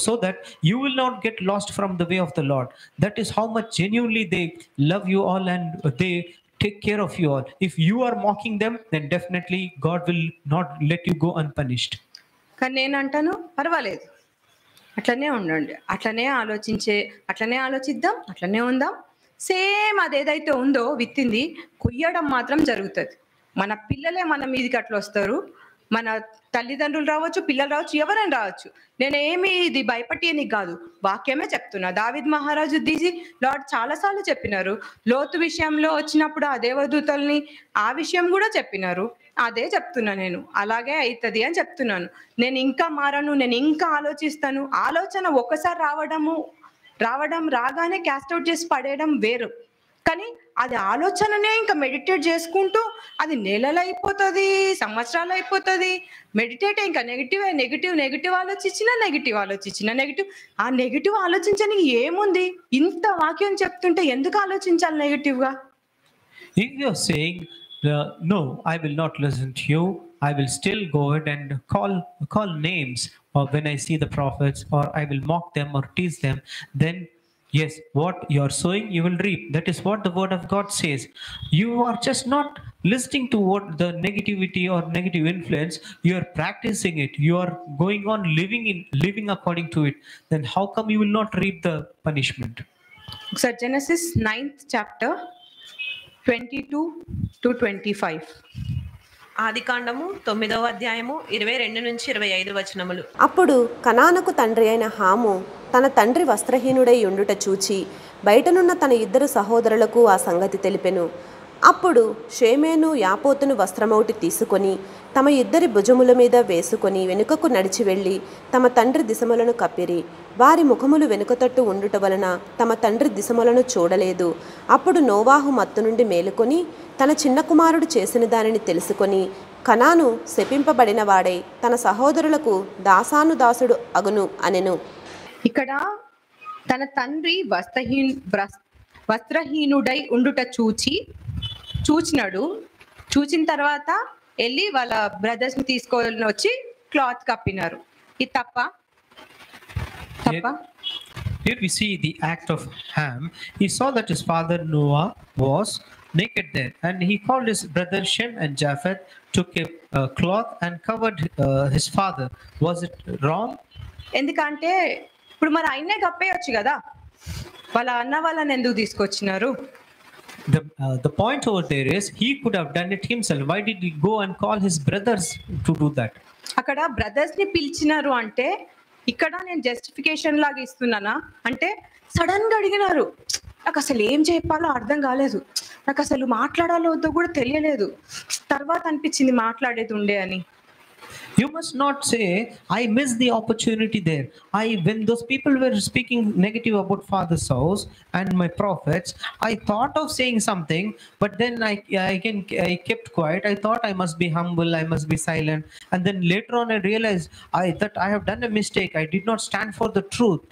so that you will not get lost from the way of the Lord. That is how much genuinely they love you all and they take care of you all. If you are mocking them, then definitely God will not let you go unpunished. కానీ నేను అంటాను పర్వాలేదు, అట్లనే ఉండండి, అట్లనే ఆలోచిద్దాం, అట్లనే ఉందాం. సేమ్ అదేదైతే ఉందో విత్తింది కుయ్యడం మాత్రం జరుగుతుంది. మన పిల్లలే మన మీదకి అట్లా వస్తారు, మన తల్లిదండ్రులు రావచ్చు, పిల్లలు రావచ్చు, ఎవరైనా రావచ్చు. నేనేమి ఇది భయపడేయనికి కాదు, వాక్యమే చెప్తున్నా. దావీద్ మహారాజు దీసి లార్డ్ చాలాసార్లు చెప్పినారు. లోతు విషయంలో వచ్చినప్పుడు ఆ దేవదూతల్ని ఆ విషయం కూడా చెప్పినారు. అదే చెప్తున్నా నేను. అలాగే అవుతుంది అని చెప్తున్నాను. నేను ఇంకా మారను, నేను ఇంకా ఆలోచిస్తాను. ఆలోచన ఒకసారి రాగానే క్యాస్ట్ అవుట్ చేసి పడేయడం వేరు. కానీ అది ఆలోచననే ఇంకా మెడిటేట్ చేసుకుంటూ అది నెలలు అయిపోతుంది, సంవత్సరాలు అయిపోతుంది. మెడిటేట్ ఇంకా నెగిటివ్ ఆలోచించిన ఆ నెగిటివ్ ఆలోచించడానికి ఏముంది? ఇంత వాక్యం చెప్తుంటే ఎందుకు ఆలోచించాలి నెగిటివ్గా? If you're saying, no, I will not listen to you, I will still go ahead and call names, or when I see the prophets, or I will mock them or tease them, then yes, what you are sowing, you will reap. That is what the word of God says. You are just not listening to what the negativity or negative influence, you are practicing it, you are going on living according to it. Then how come you will not reap the punishment? ఒకసారి Genesis 9th chapter 22 to 25. ఆదికాండము 9వ అధ్యాయము 22 నుంచి 25 వచనములు. అప్పుడు కనానుకు తండ్రి అయిన హాము తన తండ్రి వస్త్రహీనుడై ఉండుట చూచి బయటనున్న తన ఇద్దరు సహోదరులకు ఆ సంగతి తెలిపెను. అప్పుడు షేమేను యాపోతును వస్త్రమౌటి తీసుకొని తమ ఇద్దరి భుజముల మీద వేసుకొని వెనుకకు నడిచి వెళ్ళి తమ తండ్రి దిశములను కప్పిరి. వారి ముఖములు వెనుకతట్టు ఉండుట వలన తమ తండ్రి దిశములను చూడలేదు. అప్పుడు నోవాహు మత్తు నుండి మేలుకొని తన చిన్న కుమారుడు చేసిన దానిని తెలుసుకొని కనాను శపింపబడిన వాడై తన సహోదరులకు దాసానుదాసుడు అగును అనెను. ఇక్కడ తన తండ్రి వస్త్రహీనుడై ఉండుట చూచిన తర్వాత వెళ్ళి వాళ్ళ బ్రదర్స్ ని తీసుకొని వచ్చి క్లాత్ కప్పినారు. ఇది తప్ప? Here we see the act of Ham. He saw that his father Noah was naked there, and he called his brother Shem and Japheth, took a cloth and covered his father. Was it wrong? ఎందుకంటే ఇప్పుడు మరి ఆయనే కప్పేయచ్చు కదా, వాళ్ళ అన్న వాళ్ళని ఎందుకు తీసుకొచ్చినారు? The point over there is he could have done it himself. Why did he go and call his brothers to do that? అక్కడ బ్రదర్స్ ని పిలిచినారు అంటే ఇక్కడ నేను జస్టిఫికేషన్ లాగా ఇస్తున్నానా అంటే సడన్ గా అడిగినారు. నాకు అసలు ఏం చెప్పాలో అర్థం కాలేదు, నాకు అసలు మాట్లాడాలో కూడా తెలియలేదు. తర్వాత అనిపించింది మాట్లాడేది ఉండే అని. You must not say, I missed the opportunity there. When those people were speaking negative about Father's house and my prophets, I thought of saying something, but then I kept quiet. I thought I must be humble, I must be silent. And then later on I realized that I have done a mistake. I did not stand for the truth.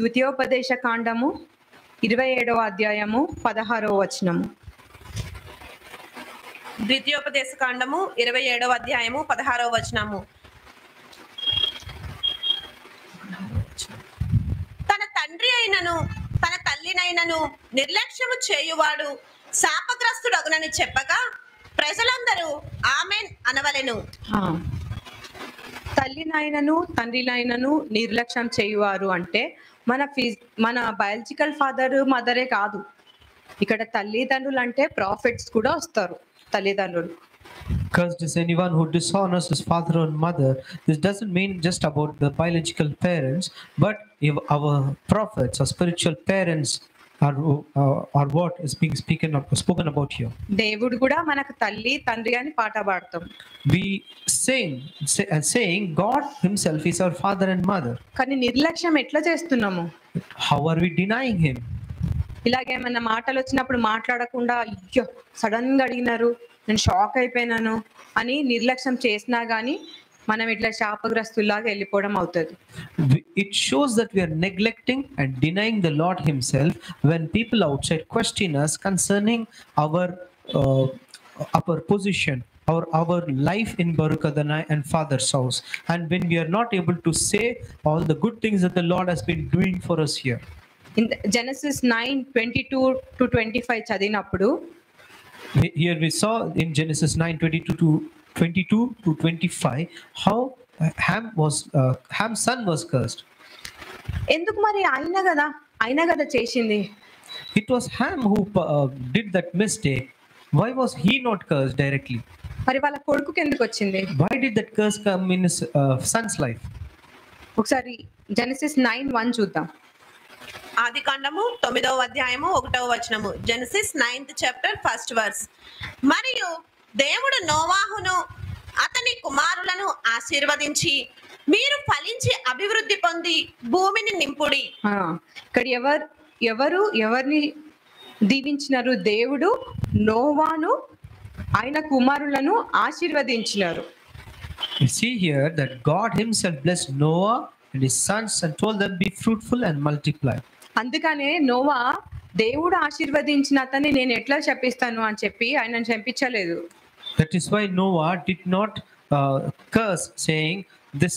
ద్వితీయోపదేశ కాండము 27వ అధ్యాయము 16వ వచనము. ద్వితీయోపదేశ కాండము 27వ అధ్యాయము 16వ వచనము. తన తండ్రి అయినను తన తల్లినైనను నిర్లక్ష్యము చేయువాడు శాపగ్రస్తుడగునని చెప్పగా ప్రజలందరూ ఆమెన్ అనవలెను. తల్లినైనను తండ్రినైనను నిర్లక్ష్యం చేయువారు అంటే మన బయాలజికల్ ఫాదర్ మదరే కాదు. ఇక్కడ తల్లిదండ్రులు అంటే ప్రాఫిట్స్ కూడా వస్తారు. తల్లిదండ్రులు Cursed is anyone who dishonors his father or mother. This doesn't mean just about the biological parents, but if our prophets or spiritual parents are what is being spoken about here. దేవుడు కూడా మనకు తల్లి తండ్రి అని పాట పాడతాం. We saying God himself is our father and mother. కానీ నిర్లక్ష్యం ఎట్లా చేస్తున్నాము? How are we denying him? ఇలాగేమన్నా మాటలు వచ్చినప్పుడు మాట్లాడకుండా అయ్యో సడన్ గా అడిగినారు, నేను షాక్ అయిపోయినాను అని నిర్లక్ష్యం చేసినా గానీ మనం ఇట్లా శాపగ్రస్తుల్లాగా వెళ్ళిపోవడం అవుతుంది. It shows that we are neglecting and denying the Lord himself when people outside question us concerning our position, our life in Barukadanai and Father's house, and when we are not able to say all the good things that the Lord has been doing for us here. In Genesis 9:22 to 25 చదివినప్పుడు here we saw in Genesis 9:22 to 25 how Ham's son was cursed. ఎందుకు మరి ఆయన కదా చేసింది? It was Ham who did that mistake. Why was he not cursed directly? మరి వాళ్ళ కొడుకుకి ఎందుకు వచ్చింది? Why did that curse come in his son's life? ఒకసారి జెనసిస్ 9:1 చూద్దాం. ఆది కాండము 9వ అధ్యాయము 1వ వచనము. Genesis 9th chapter 1st verse. మరియు దేవుడు నోవాహును అతని కుమారులను ఆశీర్వదించి మీరు ఫలించి అభివృద్ధి పొంది భూమిని నింపుడి. ఇక్కడ ఎవరిని దీవించినారు? దేవుడు నోవాను ఆయన కుమారులను ఆశీర్వదించినారు. You see here that God himself blessed Noah and his sons and told them, be fruitful and multiply. అందుకనే నోవా దేవుడు ఆశీర్వదించిన అతన్ని నేను ఎట్లా శపిస్తాను అని చెప్పి ఆయనను శపించలేదు. That is why Noah did not curse, saying, "This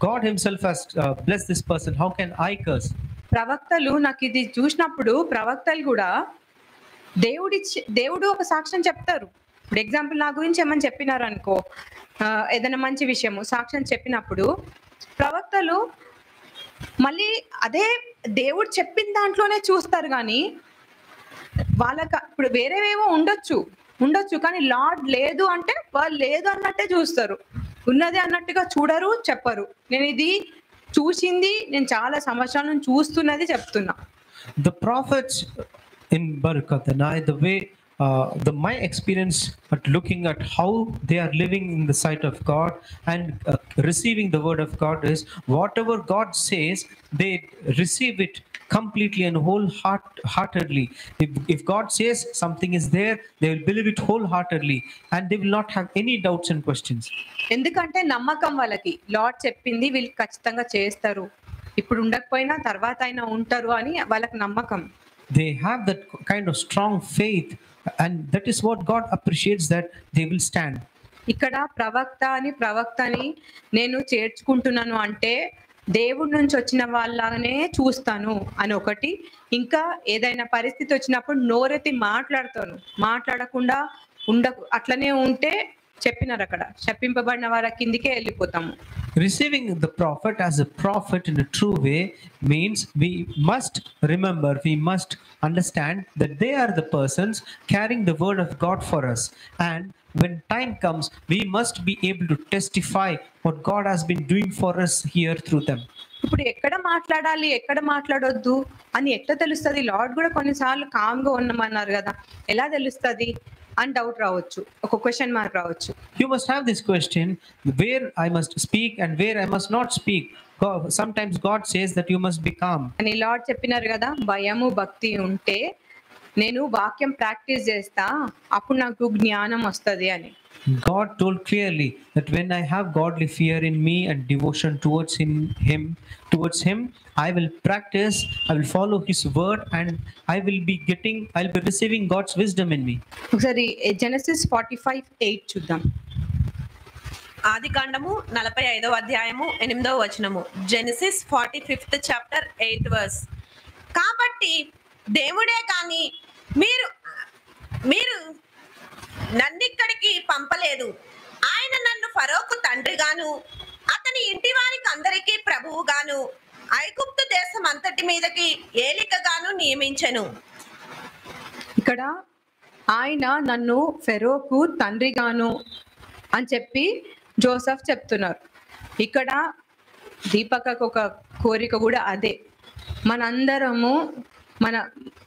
God himself has blessed this person. How can I curse?" ప్రవక్తలు నాకు ఇది చూసినప్పుడు ప్రవక్తలు కూడా దేవుడు ఒక సాక్ష్యం చెప్తారు. ఇప్పుడు ఎగ్జాంపుల్ నా గురించి ఏమని చెప్పినారు అనుకో, ఏదైనా మంచి విషయము సాక్ష్యం చెప్పినప్పుడు ప్రవక్తలు మళ్ళీ అదే దేవుడు చెప్పిన దాంట్లోనే చూస్తారు. కానీ వాళ్ళకి ఇప్పుడు వేరేవేవో ఉండొచ్చు కానీ లార్డ్ లేదు అంటే వాళ్ళు లేదు అన్నట్టే చూస్తారు, ఉన్నది అన్నట్టుగా చూడరు, చెప్పరు. నేను ఇది చూసింది, నేను చాలా సంవత్సరాల నుంచి చూస్తున్నది చెప్తున్నా. The prophets in Baruch-Adonai, the way my experience at looking at how they are living in the sight of God and receiving the word of God is, whatever God says, they receive it completely and wholeheartedly. If God says something is there, they will believe it wholeheartedly and they will not have any doubts and questions. ఎందుకంటే నమ్మకం వాళ్ళకి, lord చెప్పింది వీళ్ళు ఖచ్చితంగా చేస్తారు, ఇప్పుడు ఉండకపోయినా తర్వాత అయినా ఉంటారు అని వాళ్ళకి నమ్మకం. They have that kind of strong faith, and that is what God appreciates, that they will stand. ఇక్కడ ప్రవక్తని నేను చేర్చుకుంటున్నాను అంటే దేవుడి నుంచి వచ్చిన వాళ్ళనే చూస్తాను అని ఒకటి. ఇంకా ఏదైనా పరిస్థితి వచ్చినప్పుడు నోరెత్తి మాట్లాడకుండా అట్లనే ఉంటే చెప్పినారు అక్కడ, శపింపబడిన వారి కిందికే వెళ్ళిపోతాము. Receiving the prophet as a prophet in a true way means we must remember, we must understand that they are the persons carrying the word of God for us, and when time comes we must be able to testify what God has been doing for us here through them. ఇప్పుడు ఎక్కడ మాట్లాడాలి ఎక్కడ మాట్లాడొద్దు అని ఎట్లా తెలుస్తుంది? Lord కూడా కొన్నిసార్లు కామ్గా ఉన్నామన్నారు కదా, ఎలా తెలుస్తుంది అని డౌట్ రావచ్చు, ఒక క్వశ్చన్ మార్క్ రావచ్చు. You must have this question, where I must speak and where I must not speak. Sometimes God says that you must be calm. అని లార్డ్ చెప్పినారు కదా, భయము భక్తి ఉంటే నేను వాక్యం ప్రాక్టీస్ చేస్తా అప్పుడు నాకు జ్ఞానం వస్తుంది అని. God told clearly that when I have godly fear in me and devotion towards him, I will practice, I will follow his word, and I'll be receiving God's wisdom in me. ఒకసారి Genesis 45:8 చూద్దాం. ఆది కాండము 45వ అధ్యాయము 8వ వచనము. Genesis 45th chapter 8th verse. కాబట్టి దేవుడే కానీ మీరు నన్నిక్కడికి పంపలేదు, ఆయన నన్ను ఫరోకు తండ్రిగాను అతని ఇంటి వారికి అందరికీ ప్రభువుగాను ఐగుప్తు దేశం అంతటి మీదకి ఏలికగాను నియమించెను. ఇక్కడ ఆయన నన్ను ఫెరోకు తండ్రిగాను అని చెప్పి జోసెఫ్ చెప్తున్నారు. ఇక్కడ దీపకకు ఒక కోరిక కూడా అదే, మనందరము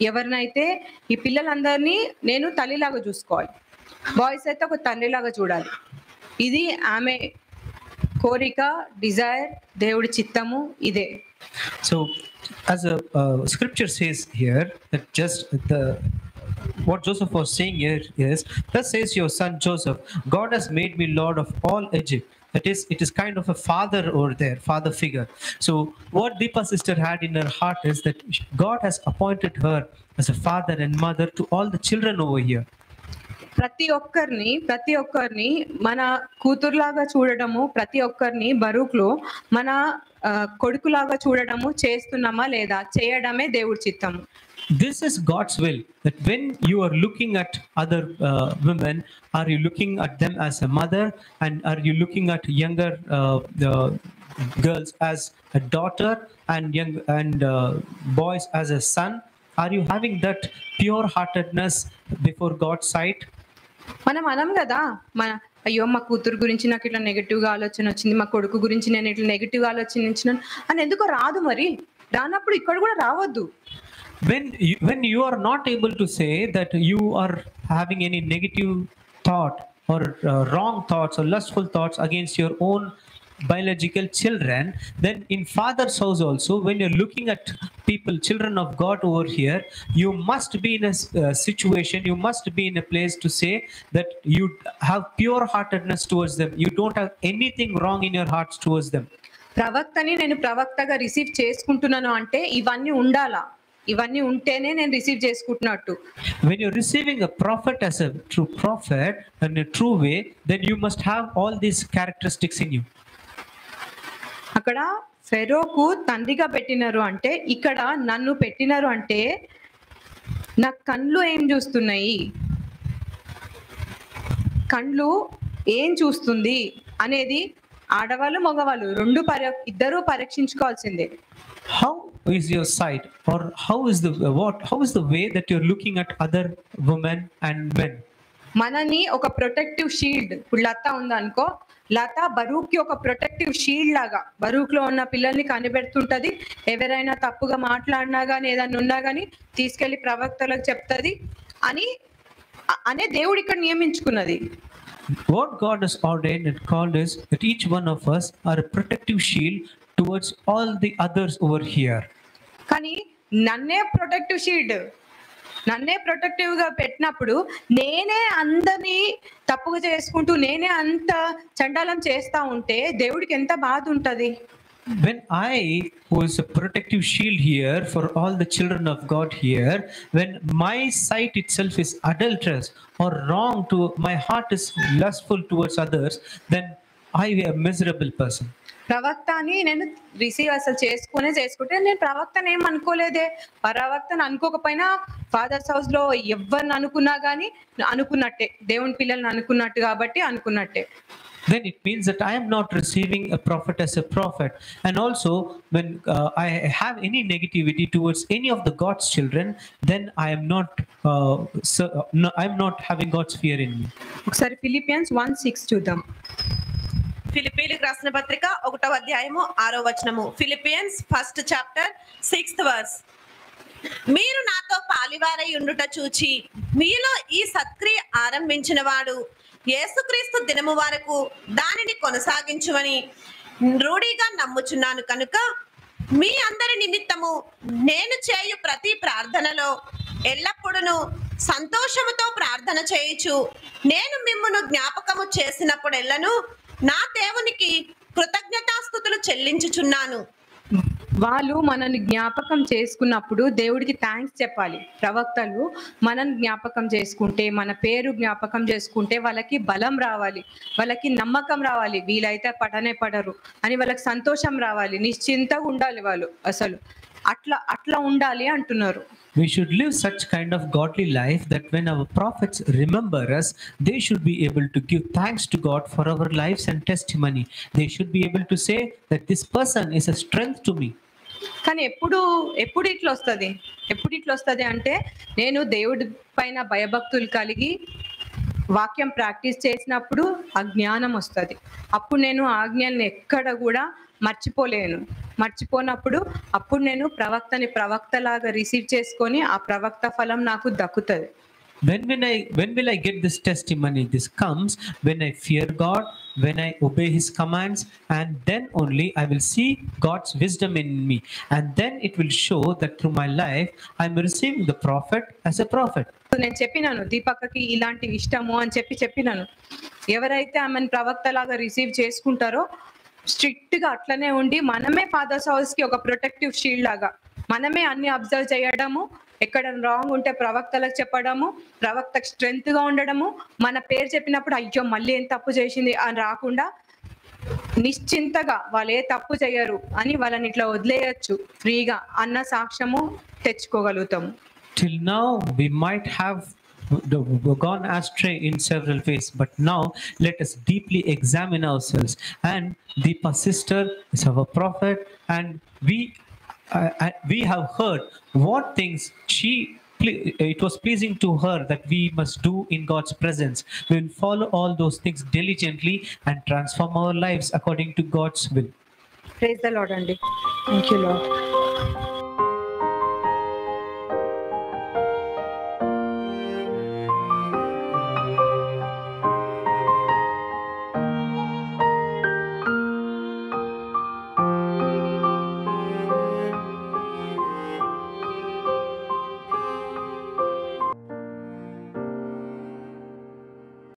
ఎవరినైతే ఈ పిల్లలందరినీ నేను తల్లిలాగా చూసుకోవాలి, బాయ్స్ అయితే ఒక తండ్రిలాగా చూడాలి. ఇది ఆమె కోరిక, డిజైర్, దేవుడి చిత్తము ఇదే. So as a scripture says here, that what Joseph was saying here is, thus says your son Joseph, God has made me Lord of all Egypt. That is, it is kind of a father over there, father figure. So what Deepa sister had in her heart is that God has appointed her as a father and mother to all the children over here. ప్రతి ఒక్కరిని మన కూతురులాగా చూడడము, ప్రతి ఒక్కరిని బరూక్లో మన కొడుకులాగా చూడడము చేస్తున్నామా లేదా, చేయడమే దేవుడి చిత్తము. This is God's will, that when you are looking at other women, are you looking at them as a mother, and are you looking at younger girls as a daughter, and boys as a son? Are you having that pure heartedness before God's sight? మనం అనం కదా, మన అయ్యో మా కూతురు గురించి నాకు ఇట్లా నెగిటివ్ గా ఆలోచన వచ్చింది, మా కొడుకు గురించి నేను ఇట్లా నెగిటివ్ గా ఆలోచించినాను అని ఎందుకో రాదు. మరి రానప్పుడు ఇక్కడ కూడా రావద్దు. When you are not able to say that you are having any negative thought or wrong thoughts or lustful thoughts against your own biological children, then in father's house also, when you're looking at people, children of God over here, you must be in a situation, you must be in a place to say that you have pure heartedness towards them, you don't have anything wrong in your hearts towards them. ప్రవక్తని నేను ప్రవక్తగా receive చేసుకుంటున్నాను అంటే ఇవన్నీ ఉండాలా, ఇవన్నీ ఉంటేనే నేను receive చేసుకుంటున్నట్టు. When you're receiving a prophet as a true prophet in a true way, then you must have all these characteristics in you. అక్కడ ఫెరోకు తండ్రిగా పెట్టినారు అంటే, ఇక్కడ నన్ను పెట్టినారు అంటే నా కళ్ళు ఏం చూస్తున్నాయి, కళ్ళు ఏం చూస్తుంది అనేది ఆడవాళ్ళు మగవాళ్ళు ఇద్దరూ పరీక్షించుకోవాల్సిందే. How is your sight, or how is the way that you're looking at other women and men? మనని ఒక ప్రొటెక్టివ్ షీల్డ్, ఇప్పుడు లత ఉందనుకో, లత బరూక్కి ఒక ప్రొటెక్టివ్ షీల్డ్ లాగా బరూక్ లో ఉన్న పిల్లల్ని కనిపెడుతుంటది. ఎవరైనా తప్పుగా మాట్లాడినా గానీ ఏదైనా ఉన్నా గానీ తీసుకెళ్లి ప్రవక్తలకు చెప్తది అనే దేవుడు ఇక్కడ నియమించుకున్నది. What God has ordained and called is that each one of us are a protective shield towards all the others over here. కానీ నన్నే ప్రొటెక్టివ్ గా పెట్టినప్పుడు నేనే అందరినీ తప్పుగా చేసుకుంటూ నేనే అంత చండాలం చేస్తా ఉంటే దేవుడికి ఎంత బాధ ఉంటది. When I was a protective shield here for all the children of God here, when my sight itself is adulterous or wrong, to my heart is lustful towards others, then I am a miserable person. ప్రవక్త అని నేను receive అసలు చేసుకుంటే నేను ప్రవక్తను ఏం అనుకోలేదే. ప్రవక్తను అనుకోకపోయినా fathers house లో ఎవరిని అనుకున్నా గానీ అనుకున్నట్టే, దేవుని పిల్లల్ని అనుకున్నట్టు కాబట్టి అనుకున్నట్టే. Then it means that I am not receiving a prophet as a prophet. And also when I have any negativity towards any of the God's children, then I am not having God's fear in me. ఒకసారి Philippians 1:6 చూద్దాం. ఫిలిప్పీలకు రాసిన పత్రిక 1వ అధ్యాయము 6వ వచనము. Philippians 1st chapter 6th verse. మీరు నాతో పాలివారై ఉండుట చూచి మీలో ఈ సత్క్రియ ఆరంభించిన వాడు యేసుక్రీస్తు దినము వరకు దానిని కొనసాగించుమని రూఢిగా నమ్ముచున్నాను కనుక మీ అందరి నిమిత్తము నేను చేయు ప్రతి ప్రార్థనలో ఎల్లప్పుడూ సంతోషముతో ప్రార్థన చేయుచు నేను మిమ్మును జ్ఞాపకము చేసినప్పుడెల్లను నా దేవునికి కృతజ్ఞతాస్తుతులు చెల్లించుచున్నాను. వాళ్ళు మనల్ని జ్ఞాపకం చేసుకున్నప్పుడు దేవుడికి థ్యాంక్స్ చెప్పాలి. ప్రవక్తలు మనల్ని జ్ఞాపకం చేసుకుంటే, మన పేరు జ్ఞాపకం చేసుకుంటే వాళ్ళకి బలం రావాలి, వాళ్ళకి నమ్మకం రావాలి, వీలైతే పడనే పడరు అని వాళ్ళకి సంతోషం రావాలి, నిశ్చింతగా ఉండాలి వాళ్ళు. అసలు అట్లా ఉండాలి అంటున్నారు. We should live such kind of godly life that when our prophets remember us, they should be able to give thanks to God for our lives and testimony. They should be able to say that this person is a strength to me. కానీ ఎప్పుడు ఇట్లా వస్తుంది అంటే, నేను దేవుడి పైన భయభక్తులు కలిగి వాక్యం ప్రాక్టీస్ చేసినప్పుడు ఆ జ్ఞానం వస్తుంది. అప్పుడు నేను ఆజ్ఞల్ని ఎక్కడ కూడా మర్చిపోనప్పుడు అప్పుడు నేను ప్రవక్తలాగా రిసీవ్ చేసుకొని ఆ ప్రవక్త ఫలం నాకు దక్కుతుంది. When will I get this testimony? This comes when I fear God, when I obey His commands, and then only I will see God's wisdom in me, and then it will show that through my life I am receiving the prophet as a prophet. నేను చెప్పినాను దీపక్కకి ఇలాంటి ఇష్టము అని చెప్పినాను. ఎవరైతే ఆమెను ప్రవక్తలాగా receive చేసుకుంటారో strict గా అట్లనే ఉండి మనమే ఫాదర్స్ హౌస్ కి ఒక ప్రొటెక్టివ్ షీల్డ్ లాగా మనమే అన్ని అబ్జర్వ్ చేయడము, ఎక్కడ రాంగ్ ఉంటే ప్రవక్తలకు చెప్పడము, ప్రవక్తకు స్ట్రెంగ్త్ గా ఉండడము, మన పేరు చెప్పినప్పుడు అయ్యో మళ్ళీ ఏం తప్పు చేసింది అని రాకుండా నిశ్చింతగా వాళ్ళు ఏ తప్పు చేయరు అని వాళ్ళని ఇట్లా వదిలేయచ్చు ఫ్రీగా అన్న సాక్ష్యము తెచ్చుకోగలుగుతాము. Till now we might have gone astray in several ways, but now let us deeply examine ourselves. And Deepa sister is our prophet, and we have heard what things she it was pleasing to her that we must do in God's presence. We will follow all those things diligently and transform our lives according to God's will. Praise the Lord అండి. Thank you lord.